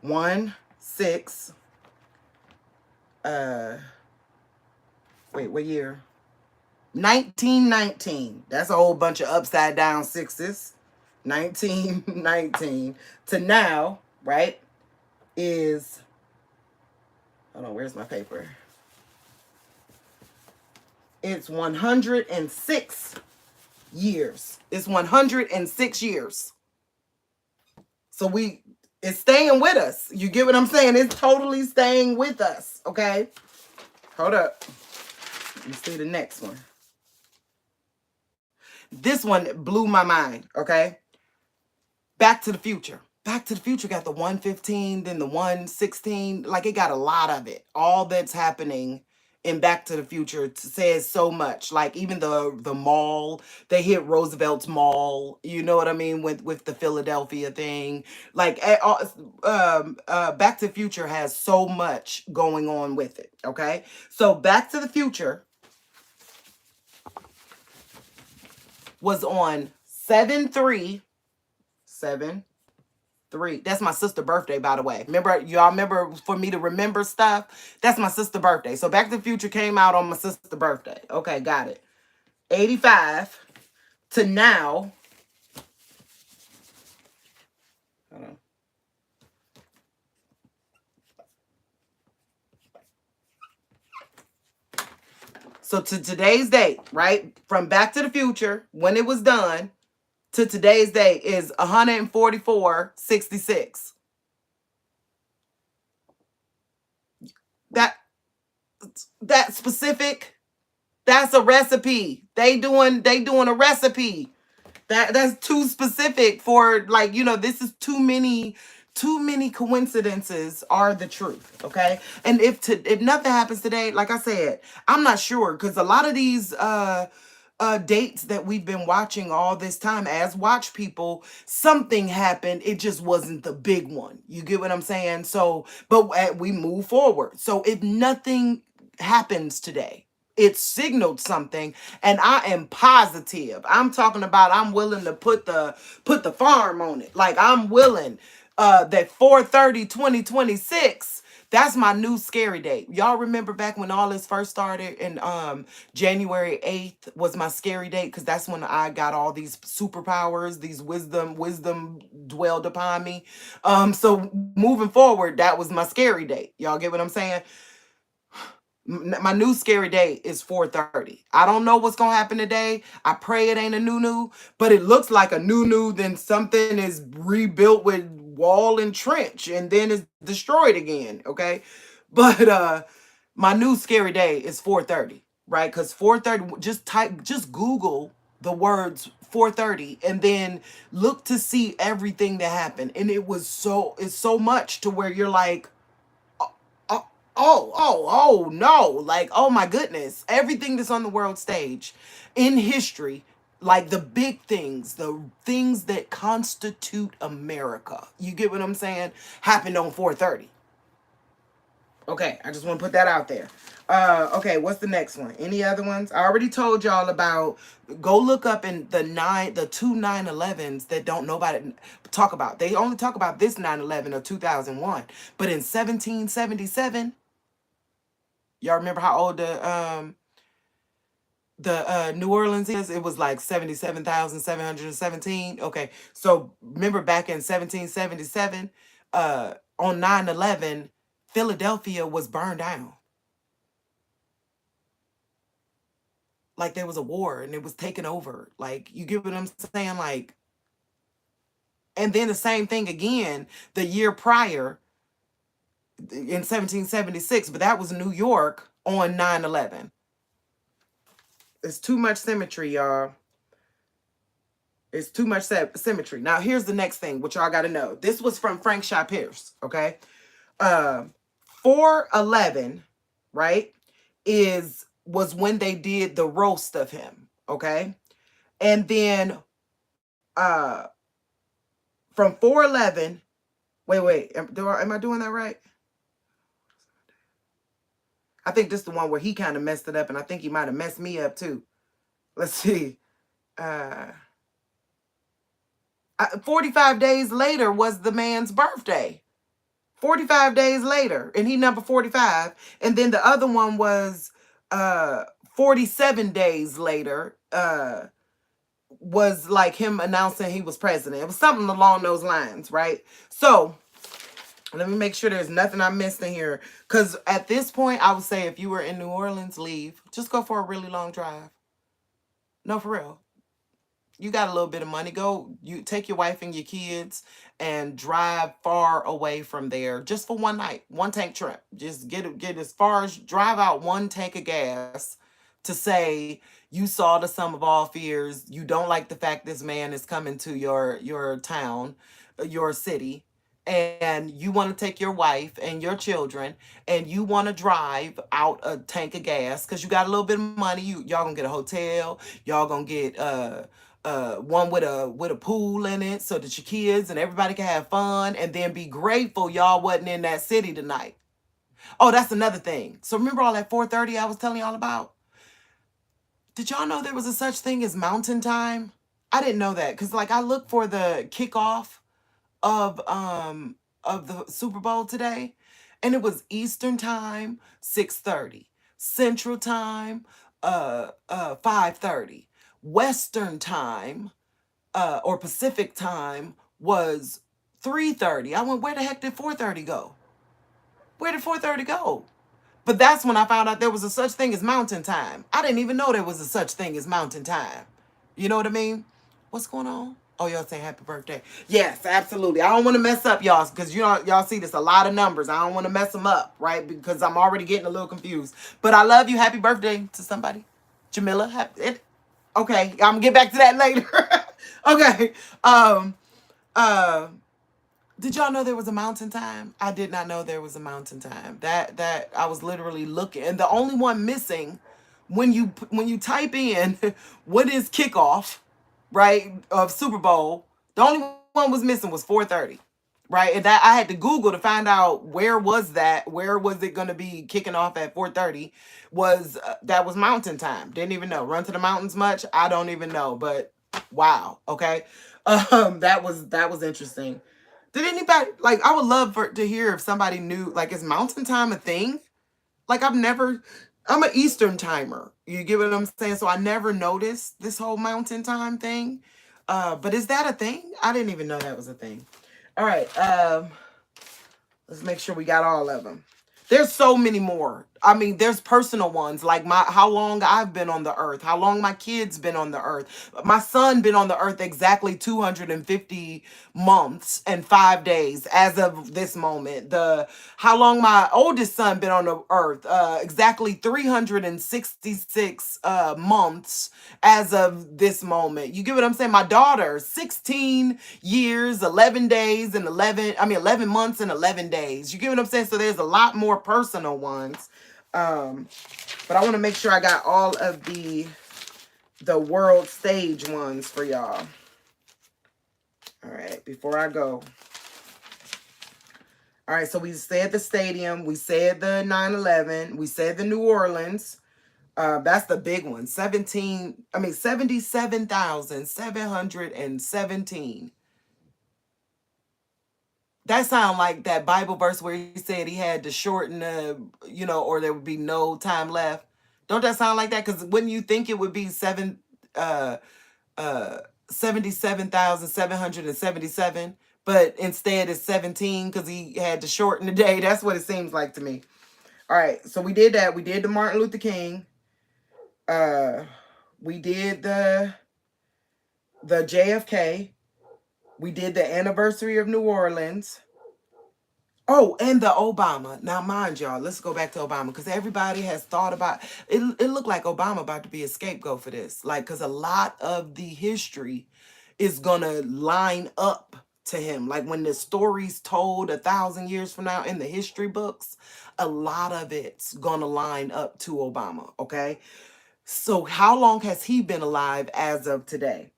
1/6. Wait, what year? 1919. That's a whole bunch of upside down sixes. 1919 to now, right, is, hold on, where's my paper? It's 106 years. It's 106 years. So it's staying with us. You get what I'm saying? It's totally staying with us. Okay. Hold up. Let me see the next one. This one blew my mind. Okay. Back to the Future. Back to the Future got the 115, then the 116. Like, it got a lot of it. All that's happening in Back to the Future says so much. Like, even the mall, they hit Roosevelt's Mall. You know what I mean? With the Philadelphia thing. Like, Back to the Future has so much going on with it. Okay? So Back to the Future was on 7/3. 7/3. That's my sister's birthday, by the way. Y'all remember for me to remember stuff? That's my sister's birthday. So Back to the Future came out on my sister's birthday. Okay, got it. 85 to now. Hold on. So to today's date, right? From Back to the Future, when it was done, to today's date is 144.66. That that specific, that's a recipe. They doing a recipe. That's too specific for, like, this is too many coincidences are the truth, okay? And if nothing happens today, like I said, I'm not sure, because a lot of these dates that we've been watching all this time as watch people, something happened, it just wasn't the big one. You get what I'm saying? So but we move forward. So if nothing happens today, it signaled something, and I am positive. I'm talking about, I'm willing to put the farm on it. Like, I'm willing that 4/30/2026, that's my new scary date. Y'all remember back when all this first started, and January 8th was my scary date, because that's when I got all these superpowers, these wisdom dwelled upon me. So moving forward, that was my scary date. Y'all get what I'm saying? My new scary day is 4:30. I don't know what's gonna happen today. I pray it ain't a new, but it looks like a new. Then something is rebuilt with wall and trench, and then it's destroyed again. Okay, but my new scary day is 4:30, right? Because 4:30. Just Google the words 4:30, and then look to see everything that happened, and it's so much to where you're like, oh, oh, no. Like, oh my goodness. Everything that's on the world stage in history, like the big things, the things that constitute America. You get what I'm saying? Happened on 4:30. Okay, I just want to put that out there. Okay, what's the next one? Any other ones? I already told y'all about, go look up in the two 9/11s that don't nobody talk about. They only talk about this 9/11 of 2001. But in 1777, y'all remember how old the New Orleans is? It was like 77,717. Okay. So remember back in 1777, on 9/11, Philadelphia was burned down. Like, there was a war and it was taken over. Like, you get what I'm saying? Like, and then the same thing again the year prior in 1776, but that was New York on 9/11. It's too much symmetry, y'all. It's too much symmetry. Now, here's the next thing, which y'all got to know. This was from Frank Shaw Pierce, okay? Uh, 4/11, right, was when they did the roast of him, okay? And then uh, from 4/11, wait, am I doing that right? I think this is the one where he kind of messed it up, and I think he might have messed me up too. Let's see. 45 days later was the man's birthday. 45 days later, and he number 45. And then the other one was 47 days later, was like him announcing he was president. It was something along those lines, right? So let me make sure there's nothing I missed in here. Because at this point, I would say if you were in New Orleans, leave. Just go for a really long drive. No, for real. You got a little bit of money, go, you take your wife and your kids and drive far away from there, just for one night, one tank trip. Just get as far as, drive out one tank of gas, to say you saw the sum of all fears. You don't like the fact this man is coming to your town, your city, and you want to take your wife and your children, and you want to drive out a tank of gas because you got a little bit of money. Y'all gonna get a hotel. Y'all gonna get one with a pool in it, so that your kids and everybody can have fun, and then be grateful y'all wasn't in that city tonight. Oh, that's another thing. So remember all that 4:30 I was telling y'all about? Did y'all know there was a such thing as mountain time? I didn't know that, because like I looked for the kickoff of the Super Bowl today, and it was Eastern time 6:30, Central time 5:30, Western time or Pacific time was 3:30. I went, where the heck did 4:30 go? Where did 4:30 go? But that's when I found out there was a such thing as mountain time. I didn't even know there was a such thing as mountain time. You know what I mean? What's going on? Oh, y'all saying happy birthday. Yes, absolutely. I don't want to mess up y'all because y'all see this a lot of numbers. I don't want to mess them up, right? Because I'm already getting a little confused. But I love you. Happy birthday to somebody. Jamila. Okay, I'm gonna get back to that later. Okay. Um uh did y'all know there was a mountain time? I did not know there was a mountain time. That I was literally looking, and the only one missing when you type in what is kickoff, right, of Super Bowl, the only one was missing was 4:30, right? And that I had to Google to find out where was it going to be kicking off at 4:30. Was that was mountain time? Didn't even know. Run to the mountains much? I don't even know, but wow. Okay, that was interesting. Did anybody like? I would love to hear if somebody knew. Like, is mountain time a thing? Like, I've never. I'm an Eastern timer. You get what I'm saying? So I never noticed this whole mountain time thing. But is that a thing? I didn't even know that was a thing. All right. Let's make sure we got all of them. There's so many more. I mean, there's personal ones like my how long I've been on the earth, how long my kids been on the earth. My son been on the earth exactly 250 months and 5 days as of this moment. The how long my oldest son been on the earth, exactly 366 months as of this moment. You get what I'm saying? My daughter, 16 years, 11 days, and 11 months and 11 days. You get what I'm saying? So there's a lot more personal ones. But I want to make sure I got all of the world stage ones for y'all. All right, before I go. All right, so we said the stadium, we said the 9/11, we said the New Orleans. That's the big one. 77,717. That sound like that Bible verse where he said he had to shorten or there would be no time left. Don't that sound like that? Because wouldn't you think it would be uh, 77,777, but instead it's 17 because he had to shorten the day. That's what it seems like to me. All right, so we did that. We did the Martin Luther King. We did the JFK. We did the anniversary of New Orleans. Oh, and the Obama. Now, mind y'all, let's go back to Obama because everybody has thought about it. It looked like Obama about to be a scapegoat for this, like because a lot of the history is gonna line up to him. Like when the story's told 1,000 years from now in the history books, a lot of it's gonna line up to Obama. Okay, so how long has he been alive as of today?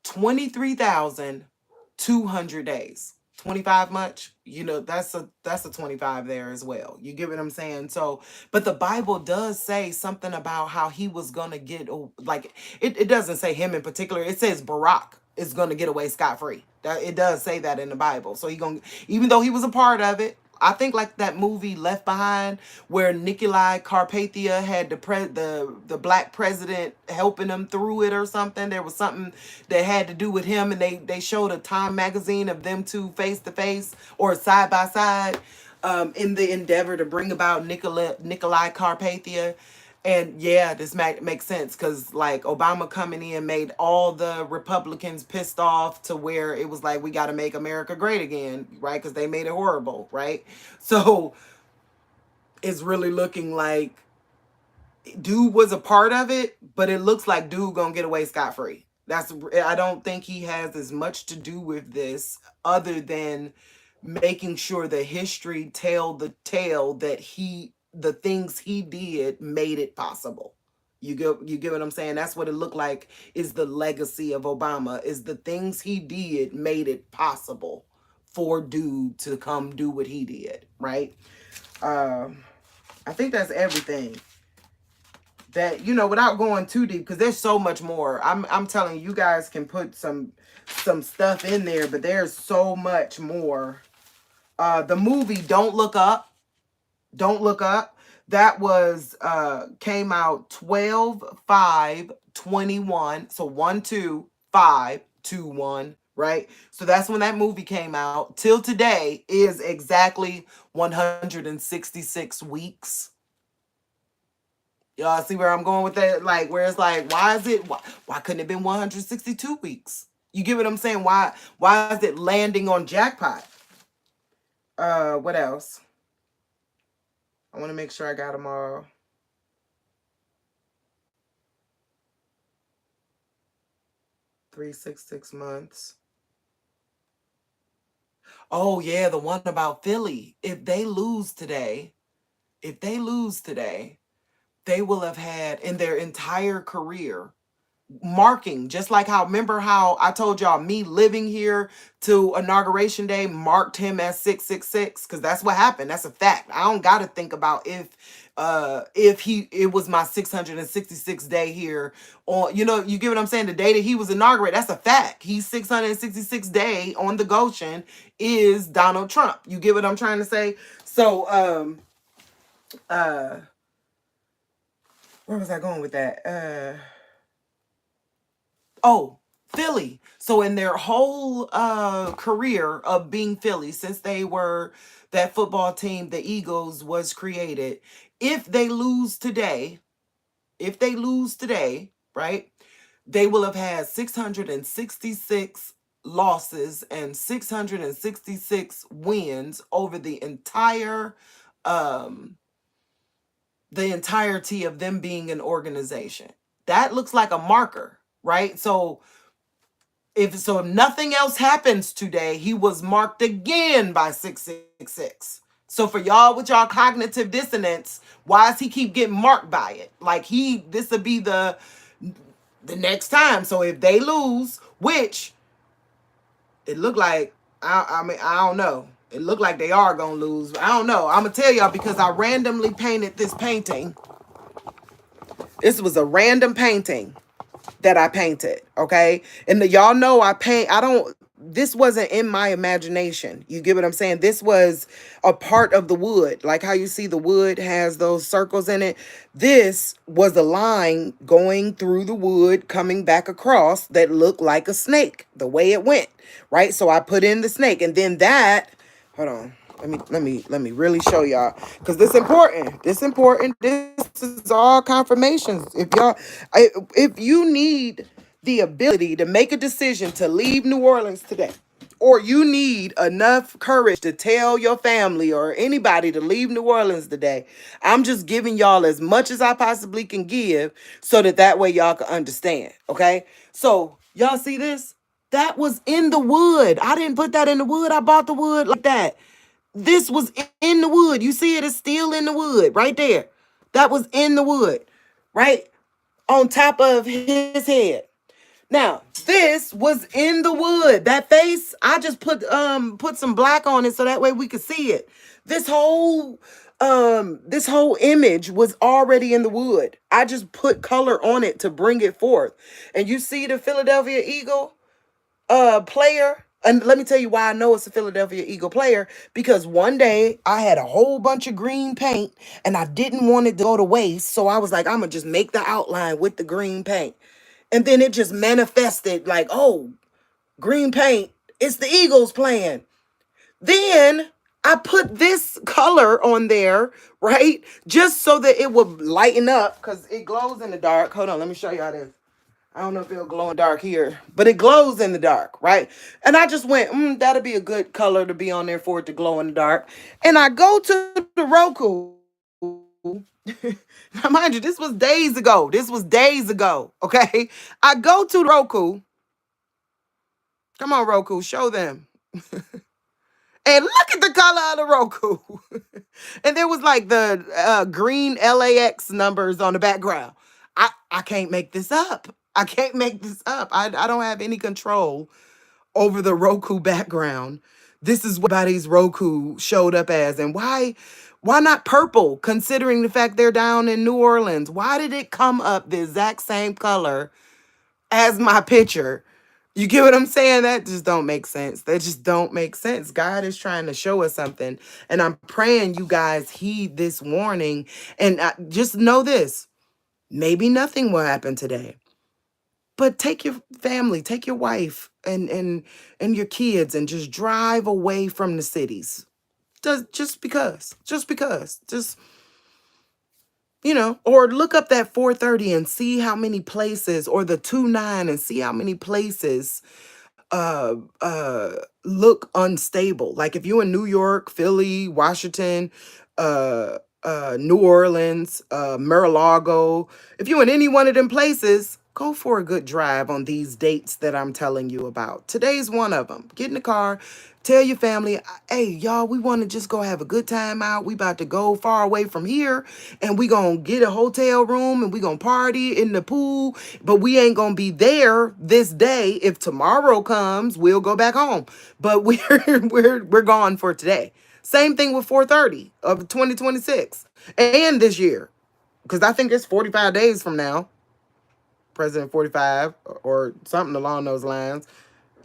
23,200 days. 25 much? That's a 25 there as well. You get what I'm saying? So, but the Bible does say something about how he was gonna get like it doesn't say him in particular. It says Barack is gonna get away scot-free. That it does say that in the Bible. So he gonna even though he was a part of it, I think like that movie Left Behind, where Nikolai Carpathia had the black president helping him through it or something. There was something that had to do with him, and they showed a Time magazine of them two face to face or side by side, in the endeavor to bring about Nikolai Carpathia. And yeah, this makes sense because like Obama coming in made all the Republicans pissed off to where it was like we got to make America great again, right? Because they made it horrible, right? So it's really looking like dude was a part of it, but it looks like dude gonna get away scot-free. I don't think he has as much to do with this other than making sure the history tell the tale that the things he did made it possible. You get what I'm saying? That's what it looked like is the legacy of Obama is the things he did made it possible for dude to come do what he did, right? I think that's everything. That without going too deep because there's so much more. I'm telling you guys can put some stuff in there, but there's so much more. The movie Don't Look Up. Don't Look Up. That was came out 12/5/21. So 1/2/5/21, right? So that's when that movie came out. Till today is exactly 166 weeks. Y'all see where I'm going with that? Like, where it's like, why couldn't it have been 162 weeks? You get what I'm saying? Why is it landing on jackpot? What else? I want to make sure I got them all. 3 6 6 months. Oh yeah, the one about Philly. If they lose today, they will have had in their entire career marking, just like how, remember how I told y'all me living here to inauguration day marked him as 666, because that's what happened. That's a fact. I don't got to think about if it was my 666th day here, or you get what I'm saying, the day that he was inaugurated. That's a fact. He's 666th day on the Goshen is Donald Trump. You get what I'm trying to say? So uh where was I going with that? Oh, Philly. So in their whole career of being Philly, since they were that football team, the Eagles was created. If they lose today, right, they will have had 666 losses and 666 wins over um the entirety of them being an organization. That looks like a marker, right? So if nothing else happens today, he was marked again by 666. So for y'all with y'all cognitive dissonance, why does he keep getting marked by it? Like this would be the next time. So if they lose, which it looked like, I mean, I don't know. It looked like they are gonna lose. I don't know. I'm gonna tell y'all because I randomly painted this painting. This was a random painting that I painted, okay? And y'all know this wasn't in my imagination. You get what I'm saying? This was a part of the wood. Like how you see the wood has those circles in it. This was a line going through the wood, coming back across that looked like a snake, the way it went, right? So I put in the snake, and then hold on. Let me really show y'all, because this important. This important. This is all confirmations. If you need the ability to make a decision to leave New Orleans today, or you need enough courage to tell your family or anybody to leave New Orleans today, I'm just giving y'all as much as I possibly can give, so that way y'all can understand. Okay, so y'all see this? That was in the wood. I didn't put that in the wood. I bought the wood like that. This was in the wood. You see it is still in the wood right there. That was in the wood, right on top of his head. Now, this was in the wood. That face, I just put some black on it so that way we could see it. This whole image was already in the wood. I just put color on it to bring it forth. And you see the Philadelphia Eagle player. And let me tell you why I know it's a Philadelphia Eagle player. Because one day I had a whole bunch of green paint and I didn't want it to go to waste. So I was like, I'm going to just make the outline with the green paint. And then it just manifested like, oh, green paint. It's the Eagles playing. Then I put this color on there, right? Just so that it would lighten up, because it glows in the dark. Hold on, let me show y'all this. I don't know if it'll glow in the dark here, but it glows in the dark, right? And I just went, that'll be a good color to be on there for it to glow in the dark. And I go to the Roku. Now, mind you, this was days ago. Okay? I go to Roku. Come on, Roku, show them. And look at the color of the Roku. And there was like the green LAX numbers on the background. I can't make this up. I can't make this up. I don't have any control over the Roku background. This is what everybody's Roku showed up as. And why not purple, considering the fact they're down in New Orleans? Why did it come up the exact same color as my picture? You get what I'm saying? That just don't make sense. That just don't make sense. God is trying to show us something. And I'm praying you guys heed this warning. And just know this. Maybe nothing will happen today. But take your family, take your wife and your kids and just drive away from the cities. Just because. Or look up that 430 and see how many places, or the 29 and see how many places uh uh look unstable. Like if you're in New York, Philly, Washington, New Orleans, Mar-a-Lago, if you're in any one of them places, go for a good drive on these dates that I'm telling you about. Today's one of them. Get in the car, tell your family, hey, y'all, we want to just go have a good time out. We about to go far away from here, and we gonna get a hotel room, and we gonna party in the pool, but we ain't gonna be there this day. If tomorrow comes, we'll go back home. But we're gone for today. Same thing with 430 of 2026 and this year, because I think it's 45 days from now, President 45 or something along those lines,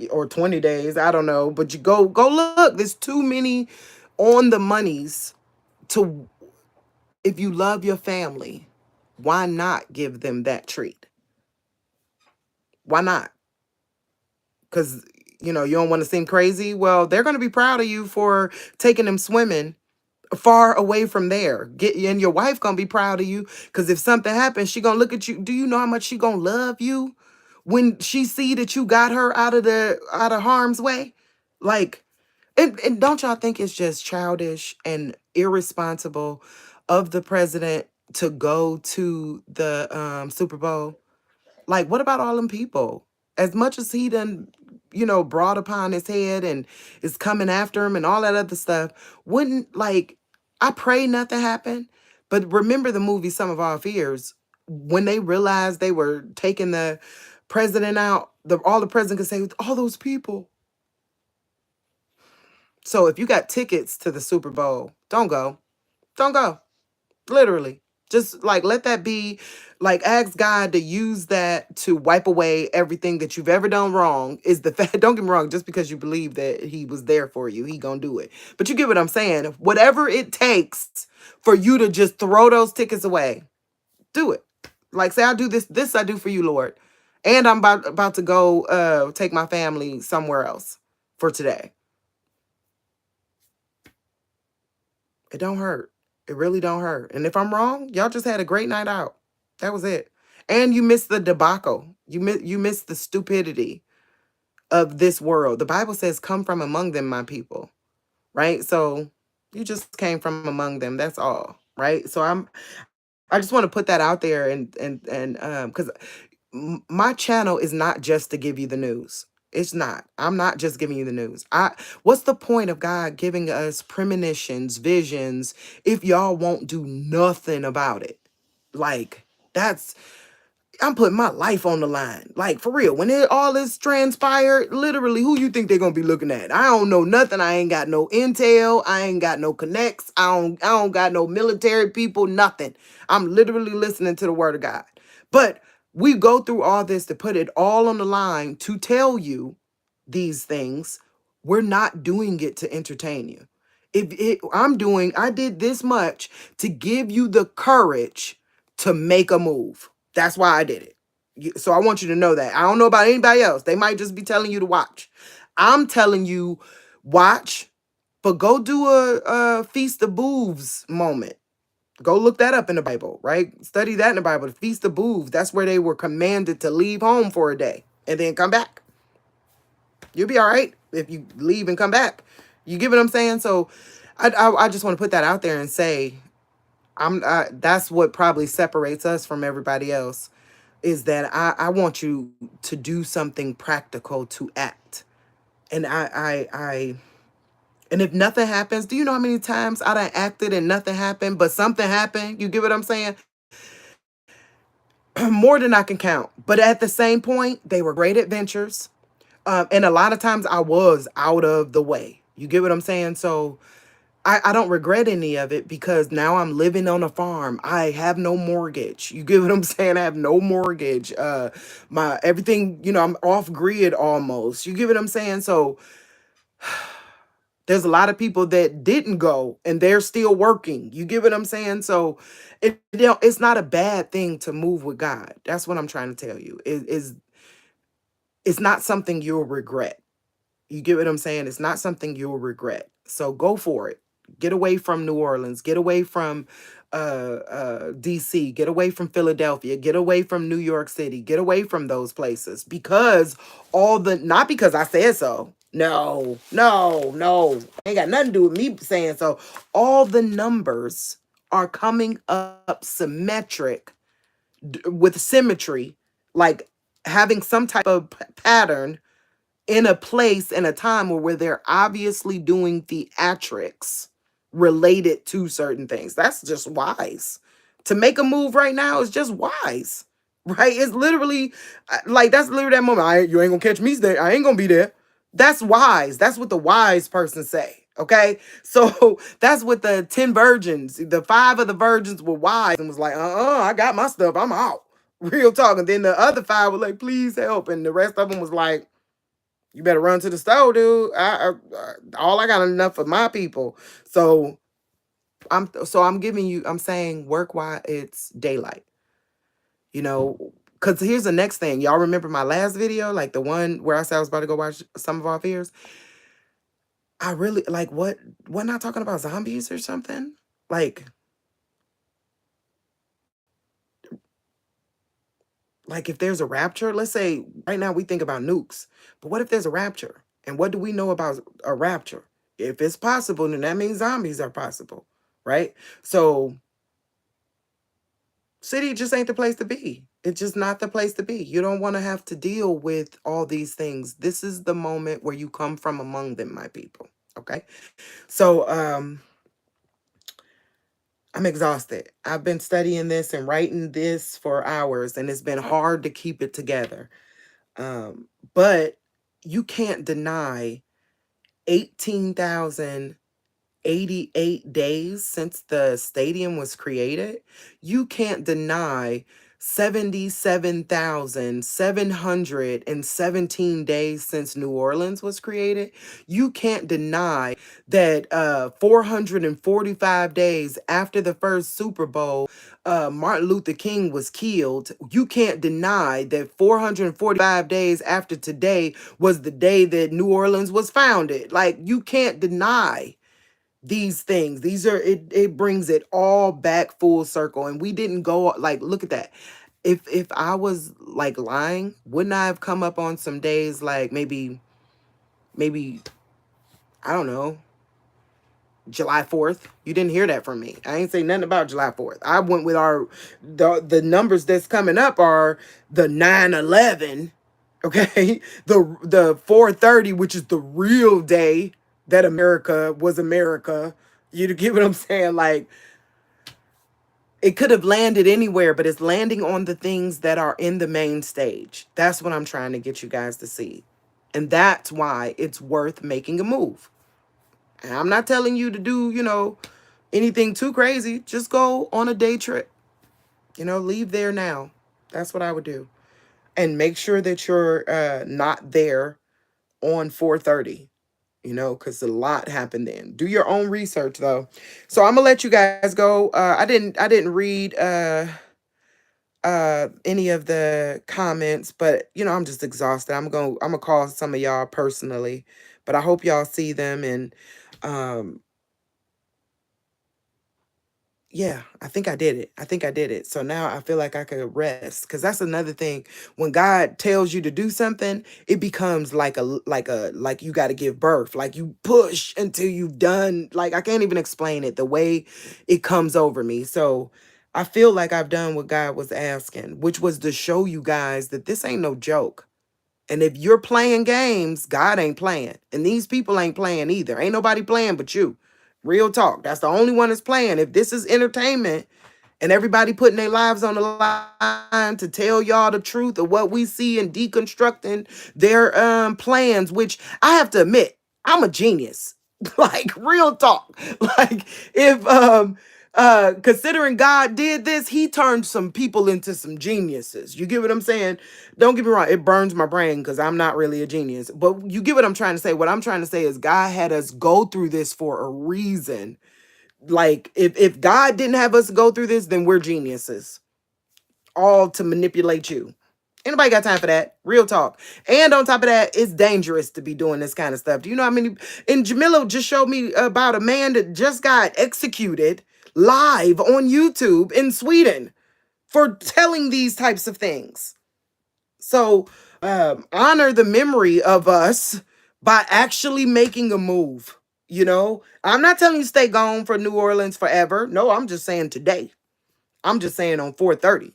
or 20 days. I don't know, but you go look. There's too many on the monies to. If you love your family, why not give them that treat? Why not? Because you don't want to seem crazy. Well, they're going to be proud of you for taking them swimming far away from there. And your wife gonna be proud of you, because if something happens, she gonna look at you. Do you know how much she gonna love you when she see that you got her out of harm's way? Like, and don't y'all think it's just childish and irresponsible of the president to go to the Super Bowl? Like, what about all them people? As much as he done, brought upon his head and is coming after him and all that other stuff, wouldn't, like, I pray nothing happened. But remember the movie Some of Our Fears, when they realized they were taking the president out, all the president could say was all those people. So if you got tickets to the Super Bowl, don't go. Don't go. Literally. Just like let that be, like, ask God to use that to wipe away everything that you've ever done wrong. Is the fact, don't get me wrong, just because you believe that he was there for you, he gonna do it. But you get what I'm saying. Whatever it takes for you to just throw those tickets away, do it. Like, say, I do this I do for you, Lord. And I'm about to go take my family somewhere else for today. It don't hurt. It really don't hurt. And if I'm wrong, y'all just had a great night out. That was it. And you missed the debacle. You missed the stupidity of this world. The Bible says, "Come from among them, my people." Right? So you just came from among them. That's all. Right? So I just want to put that out there, and because my channel is not just to give you the news. It's not. I'm not just giving you the news. What's the point of God giving us premonitions, visions, if y'all won't do nothing about it? Like, that's I'm putting my life on the line. Like, for real. When all this transpired, literally, who you think they're gonna be looking at? I don't know nothing. I ain't got no intel. I ain't got no connects. I don't got no military people, nothing. I'm literally listening to the word of God. But we go through all this to put it all on the line to tell you these things. We're not doing it to entertain you. I did this much to give you the courage to make a move. That's why I did it. So I want you to know that. I don't know about anybody else. They might just be telling you to watch. I'm telling you, watch, but go do a Feast of Booths moment. Go look that up in the Bible, right? Study that in the Bible. The Feast of Booths. That's where they were commanded to leave home for a day and then come back. You'll be all right if you leave and come back. You get what I'm saying? So I just want to put that out there and say, that's what probably separates us from everybody else, is that I want you to do something practical, to act. And and if nothing happens, do you know how many times I done acted and nothing happened, but something happened? You get what I'm saying? More than I can count. But at the same point, they were great adventures. And a lot of times I was out of the way. You get what I'm saying? So I don't regret any of it, because now I'm living on a farm. I have no mortgage. You get what I'm saying? I have no mortgage. My everything, I'm off grid almost. You get what I'm saying? So there's a lot of people that didn't go and they're still working. You get what I'm saying? So it's not a bad thing to move with God. That's what I'm trying to tell you. It's not something you'll regret. You get what I'm saying? It's not something you'll regret. So go for it. Get away from New Orleans. Get away from DC. Get away from Philadelphia. Get away from New York City. Get away from those places because not because I said so. No, no, no. Ain't got nothing to do with me saying so. All the numbers are coming up symmetric with symmetry, like having some type of pattern in a place and a time where they're obviously doing theatrics related to certain things. That's just wise. To make a move right now is just wise. Right? It's literally like that's literally that moment. You ain't gonna catch me there. I ain't gonna be there. That's wise. That's what the wise person say. Okay. So that's what the 10 virgins, the 5 of the virgins were wise and was like, I got my stuff. I'm out. Real talk. And then the other 5 were like, please help. And the rest of them was like, you better run to the store, dude. All I got enough for my people. So I'm giving you, I'm saying work while it's daylight. You know, because here's the next thing. Y'all remember my last video, like the one where I said I was about to go watch Some of Our Fears? I really like what not talking about zombies or something? Like if there's a rapture, let's say right now we think about nukes, but what if there's a rapture? And what do we know about a rapture? If it's possible, then that means zombies are possible, right? So city just ain't the place to be. It's just not the place to be. You don't want to have to deal with all these things. This is the moment where you come from among them, my people. Okay. So I'm exhausted. I've been studying this and writing this for hours, and it's been hard to keep it together. But you can't deny 18,088 days since the stadium was created. You can't deny 77,717 days since New Orleans was created. You can't deny that 445 days after the first Super Bowl, Martin Luther King was killed. You can't deny that 445 days after today was the day that New Orleans was founded. Like, you can't deny these things. These are it brings it all back full circle. And we didn't go like, look at that. If I was like lying, wouldn't I have come up on some days like maybe I don't know, July 4th? You didn't hear that from me. I ain't say nothing about July 4th. I went with the numbers that's coming up are the 9/11, okay? The 4/30, which is the real day that America was America. You get what I'm saying? Like, it could have landed anywhere, but it's landing on the things that are in the main stage. That's what I'm trying to get you guys to see. And that's why it's worth making a move. And I'm not telling you to do, anything too crazy. Just go on a day trip. Leave there now. That's what I would do. And make sure that you're not there on 4:30, because a lot happened then. Do your own research though. So I'm gonna let you guys go. I didn't read any of the comments, but I'm just exhausted. I'm gonna call some of y'all personally, but I hope y'all see them. And um yeah, I think I did it. I think I did it. So now I feel like I could rest, because that's another thing. When God tells you to do something, it becomes like you got to give birth. Like, you push until you've done. Like, I can't even explain it the way it comes over me. So I feel like I've done what God was asking, which was to show you guys that this ain't no joke. And if you're playing games, God ain't playing. And these people ain't playing either. Ain't nobody playing but you. Real talk. That's the only one that's playing. If this is entertainment and everybody putting their lives on the line to tell y'all the truth of what we see and deconstructing their plans, which I have to admit, I'm a genius. Like, real talk. Like, if considering God did this, he turned some people into some geniuses. You get what I'm saying? Don't get me wrong, it burns my brain because I'm not really a genius. But you get what I'm trying to say. What I'm trying to say is God had us go through this for a reason. Like, if God didn't have us go through this, then we're geniuses. All to manipulate you. Anybody got time for that? Real talk. And on top of that, it's dangerous to be doing this kind of stuff. Do you know how many? And Jamila just showed me about a man that just got executed live on YouTube in Sweden for telling these types of things. So honor the memory of us by actually making a move. You know, I'm not telling you stay gone for New Orleans forever. No, I'm just saying today. I'm just saying on 430.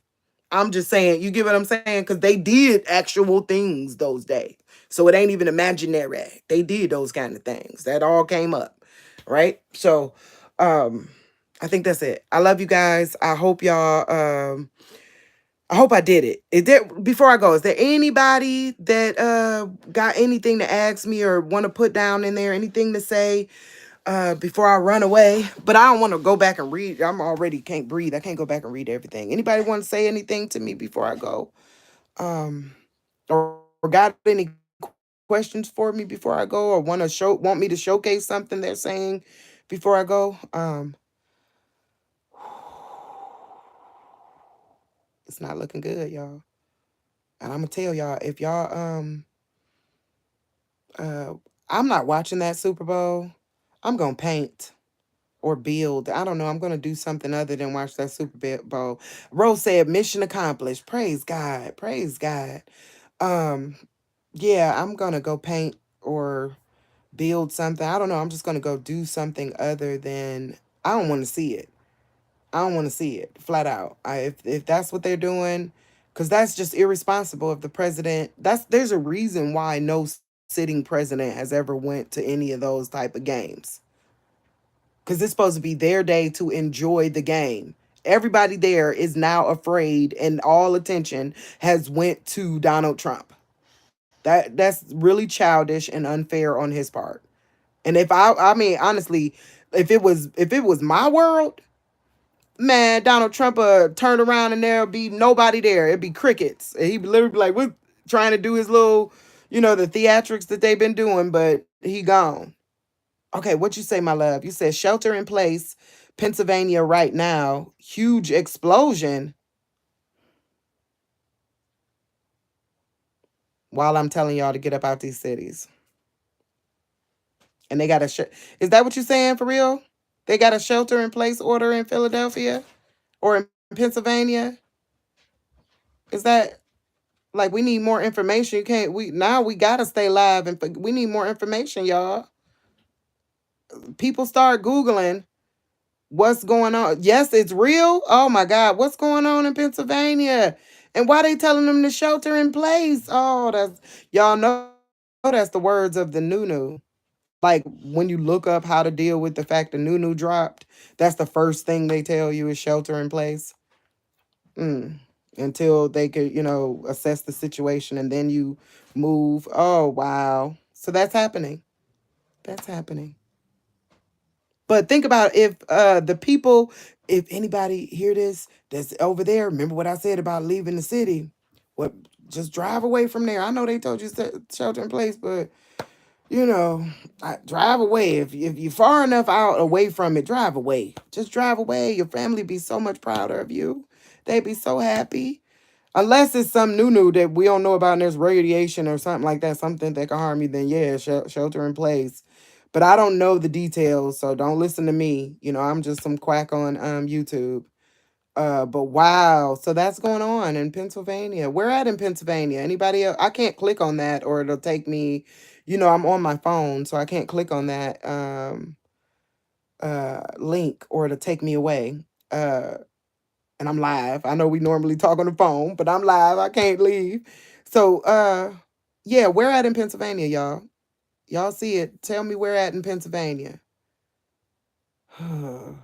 I'm just saying, you get what I'm saying? Because they did actual things those days. So it ain't even imaginary. They did those kind of things. That all came up. Right? So I think that's it. I love you guys. I hope y'all I hope I did it. Before I go, is there anybody that got anything to ask me or want to put down in there, anything to say before I run away? But I don't want to go back and read. I'm already can't breathe. I can't go back and read everything. Anybody want to say anything to me before I go? Um, or got any questions for me before I go, or want me to showcase something they're saying before I go? It's not looking good, y'all. And I'm gonna tell y'all, if y'all uh I'm not watching that Super Bowl. I'm gonna paint or build. I don't know. I'm gonna do something other than watch that Super Bowl. Rose said, "Mission accomplished." Praise God. Praise God. Um, yeah, I'm gonna go paint or build something. I don't know. I'm just gonna go do something other than. I don't want to see it. I don't want to see it flat out. If that's what they're doing, because that's just irresponsible. If the president, there's a reason why no sitting president has ever went to any of those type of games. Because it's supposed to be their day to enjoy the game. Everybody there is now afraid, and all attention has went to Donald Trump. That's really childish and unfair on his part. And I mean honestly, if it was my world, man, Donald Trump turn around and there'll be nobody there. It'd be crickets. And he'd literally be like, we're trying to do his little, the theatrics that they've been doing, but he gone. Okay, what you say, my love? You said shelter in place, Pennsylvania right now, huge explosion while I'm telling y'all to get up out these cities. And they got is that what you're saying for real? They got a shelter in place order in Philadelphia or in Pennsylvania? Is that like we need more information? You can't we gotta stay live and we need more information, y'all. People start Googling what's going on. Yes, it's real. Oh my God, what's going on in Pennsylvania? And why they telling them to shelter in place? Oh, that's y'all know that's the words of the Nunu. Like when you look up how to deal with the fact the Nunu dropped, that's the first thing they tell you is shelter in place. Until they could, assess the situation and then you move. Oh wow. So that's happening. That's happening. But think about if the people, if anybody hear this that's over there, remember what I said about leaving the city. What just drive away from there. I know they told you shelter in place, but drive away. If you're far enough out away from it, drive away. Just drive away. Your family be so much prouder of you. They'd be so happy. Unless it's some new that we don't know about and there's radiation or something like that, something that can harm you, then yeah, shelter in place. But I don't know the details, so don't listen to me. I'm just some quack on YouTube. But wow, so that's going on in Pennsylvania. Where at in Pennsylvania? Anybody else? I can't click on that or it'll take me, I'm on my phone, so I can't click on that link or it'll take me away. And I'm live. I know we normally talk on the phone, but I'm live. I can't leave. So yeah, where at in Pennsylvania, y'all? Y'all see it. Tell me where at in Pennsylvania. And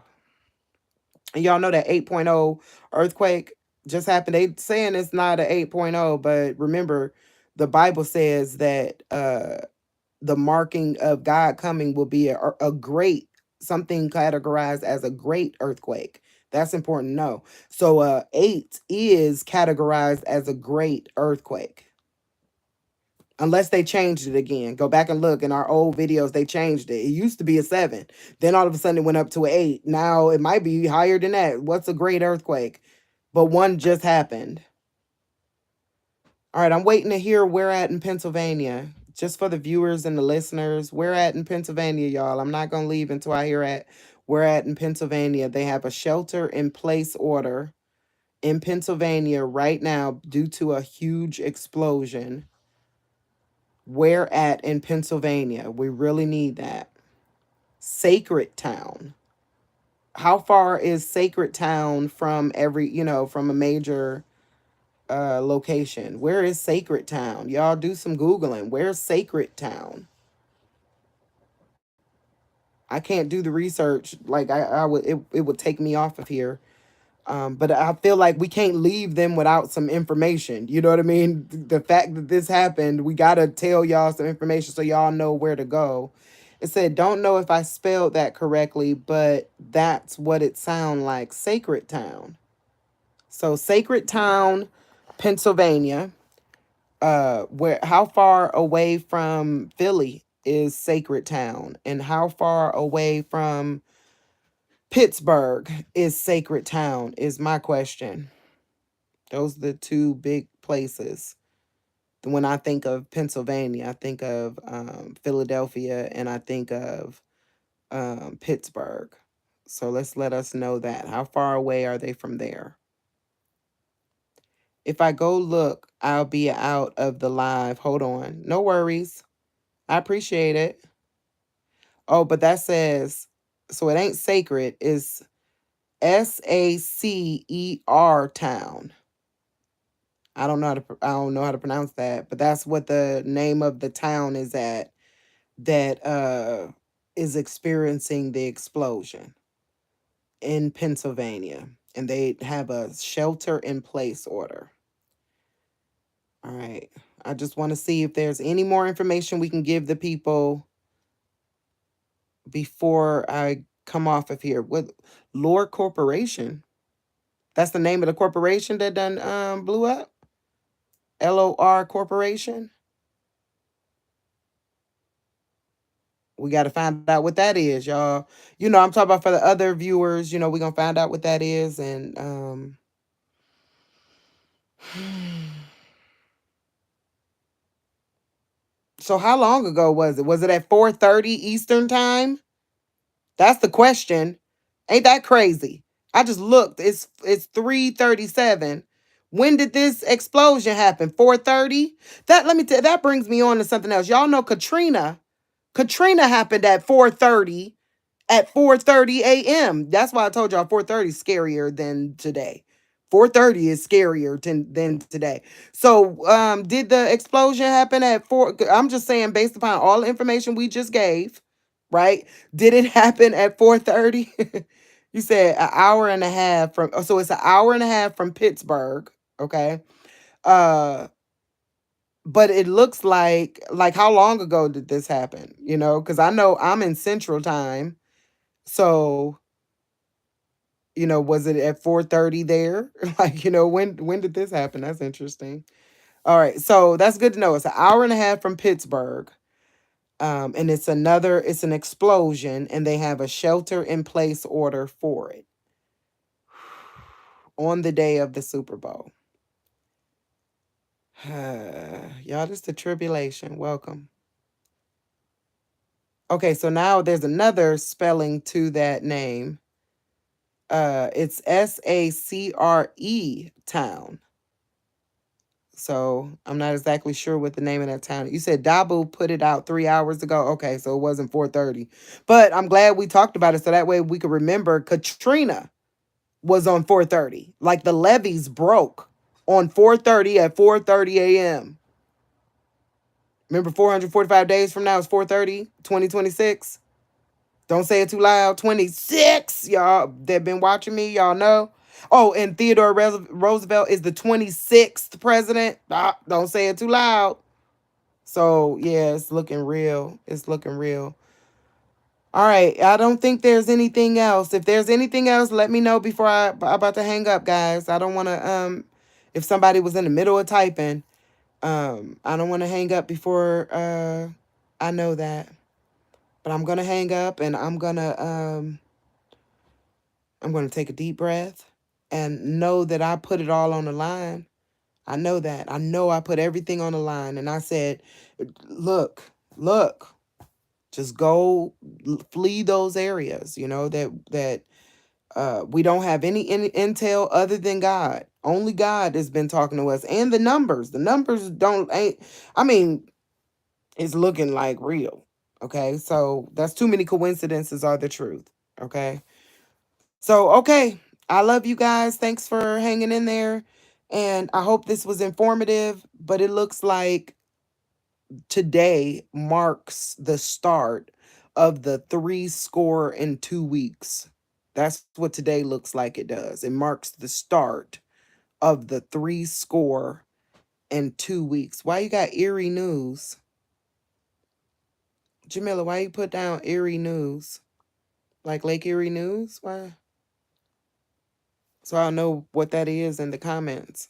y'all know that 8.0 earthquake just happened. They saying it's not an 8.0, but remember, the Bible says that the marking of God coming will be a great, something categorized as a great earthquake. That's important to know. So 8 is categorized as a great earthquake. Unless they changed it again. Go back and look in our old videos, they changed it. It used to be a 7. Then all of a sudden it went up to an 8. Now it might be higher than that. What's a great earthquake? But one just happened. All right, I'm waiting to hear where at in Pennsylvania. Just for the viewers and the listeners, where at in Pennsylvania, y'all. I'm not gonna leave until I hear at where at in Pennsylvania. They have a shelter in place order in Pennsylvania right now due to a huge explosion. Where at in Pennsylvania? We really need that. Sacred Town. How far is Sacred Town from from a major location? Where is Sacred Town? Y'all do some Googling. Where's Sacred Town? I can't do the research. Like I would it would take me off of here. But I feel like we can't leave them without some information. You know what I mean? The fact that this happened, we gotta tell y'all some information so y'all know where to go. It said, don't know if I spelled that correctly, but that's what it sound like. Sacred Town. So Sacred Town, Pennsylvania. Where how far away from Philly is Sacred Town? And how far away from Pittsburgh is Sacred Town is my question. Those are the two big places. When I think of Pennsylvania, I think of Philadelphia and I think of Pittsburgh. So let's let us know that. How far away are they from there? If I go look, I'll be out of the live. Hold on. No worries. I appreciate it. Oh, but that says, so it ain't sacred. It's Sacer Town. I don't know how to pronounce that, but that's what the name of the town is at that is experiencing the explosion in Pennsylvania, and they have a shelter in place order. All right. I just want to see if there's any more information we can give the people before I come off of here. What Lore Corporation? That's the name of the corporation that done blew up? LOR Corporation? We got to find out what that is, y'all. I'm talking about for the other viewers, we're going to find out what that is. And so how long ago was it? Was it at 4:30 Eastern time? That's the question. Ain't that crazy? I just looked. It's 3:37. When did this explosion happen? 4:30? That brings me on to something else. Y'all know Katrina. Katrina happened at 4:30 a.m. That's why I told y'all 4:30 is scarier than today. 4:30 is scarier than today. So, did the explosion happen at 4? I'm just saying, based upon all the information we just gave, right? Did it happen at 4:30? You said an hour and a half from, so it's an hour and a half from Pittsburgh, okay? Uh, but it looks like how long ago did this happen? Because I know I'm in Central Time, so was it at 4:30 there? Like, when did this happen? That's interesting. All right, so that's good to know. It's an hour and a half from Pittsburgh. And it's an explosion, and they have a shelter in place order for it on the day of the Super Bowl. Y'all, just the tribulation. Welcome. Okay, so now there's another spelling to that name. It's Sacre Town. So I'm not exactly sure what the name of that town. You said Dabu put it out 3 hours ago. Okay, so it wasn't 4:30. But I'm glad we talked about it so that way we could remember Katrina was on 4:30. Like the levees broke on 4:30 at 4:30 a.m. Remember 445 days from now is 4:30, 2026. Don't say it too loud. 26, y'all that been watching me, y'all know. Oh, and Theodore Roosevelt is the 26th president. Don't say it too loud. So, yeah, it's looking real. It's looking real. All right. I don't think there's anything else. If there's anything else, let me know before I'm about to hang up, guys. I don't want to, if somebody was in the middle of typing, I don't want to hang up before I know that. But I'm going to hang up and I'm going to take a deep breath and know that I put it all on the line. I know that. I know I put everything on the line, and I said, look, look, just go flee those areas, that we don't have any intel other than God. Only God has been talking to us, and the numbers. The numbers don't ain't. I mean, it's looking like real. Okay, so that's too many coincidences are the truth. Okay, so okay, I love you guys. Thanks for hanging in there, and I hope this was informative. But it looks like today marks the start of the 3 score and 2 weeks. That's what today looks like it does. It marks the start of the 3 score and 2 weeks. Why you got eerie news? Jamila, why you put down eerie news? Like Lake Erie News? Why? So I'll know what that is in the comments.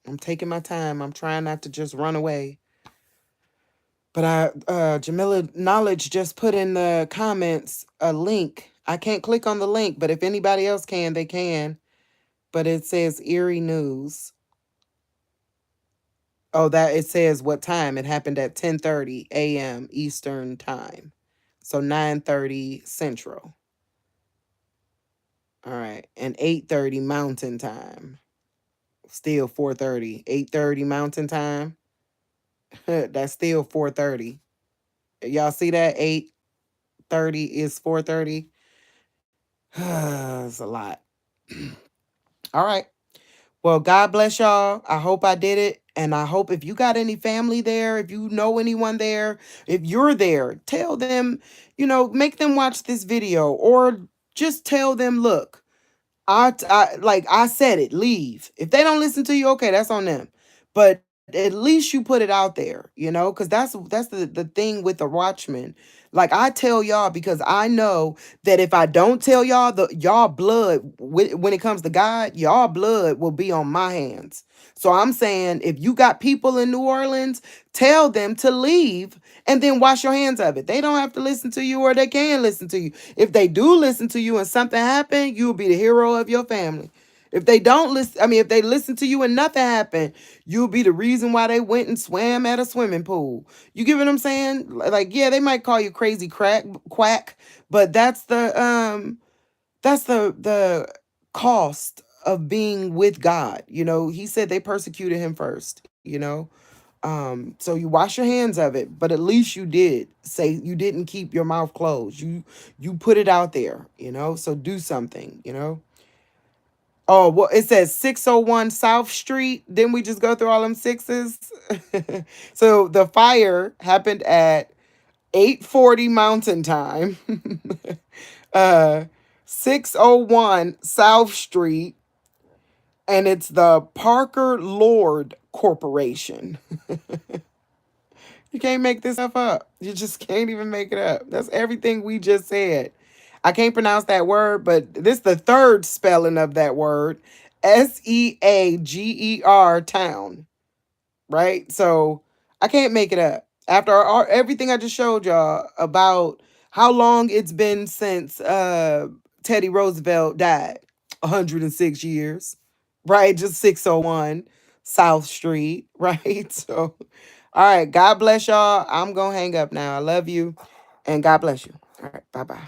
I'm taking my time. I'm trying not to just run away. But Jamila Knowledge just put in the comments a link. I can't click on the link, but if anybody else can, they can. But it says Erie News. Oh, that it says what time. It happened at 10:30 a.m. Eastern time. So 9:30 Central. All right. And 8:30 Mountain Time. Still 4:30. 8:30 Mountain Time. That's still 4:30. Y'all see that? 8:30 is 4:30. It's a lot. All right. Well, God bless y'all. I hope I did it. And I hope if you got any family there, if you know anyone there, if you're there, tell them, make them watch this video or just tell them, look, like I said it, leave. If they don't listen to you, okay, that's on them. But at least you put it out there, because that's the thing with the Watchmen. Like I tell y'all because I know that if I don't tell y'all, y'all blood when it comes to God, y'all blood will be on my hands. So I'm saying if you got people in New Orleans, tell them to leave and then wash your hands of it. They don't have to listen to you or they can listen to you. If they do listen to you and something happened, you'll be the hero of your family. If they don't listen, I mean, if they listen to you and nothing happened, you'll be the reason why they went and swam at a swimming pool. You get what I'm saying? Like, yeah, they might call you crazy quack, but that's the cost of being with God. He said they persecuted him first. So you wash your hands of it, but at least you did say you didn't keep your mouth closed. You put it out there. So do something. Oh, well, it says 601 South Street. Didn't we just go through all them sixes? So the fire happened at 8:40 Mountain Time. 601 South Street, and it's the Parker Lord Corporation. You can't make this stuff up. You just can't even make it up. That's everything we just said. I can't pronounce that word, but this is the third spelling of that word. Seager town. Right? So I can't make it up. After everything I just showed y'all about how long it's been since Teddy Roosevelt died. 106 years. Right? Just 601 South Street. Right? So all right. God bless y'all. I'm going to hang up now. I love you. And God bless you. All right. Bye bye.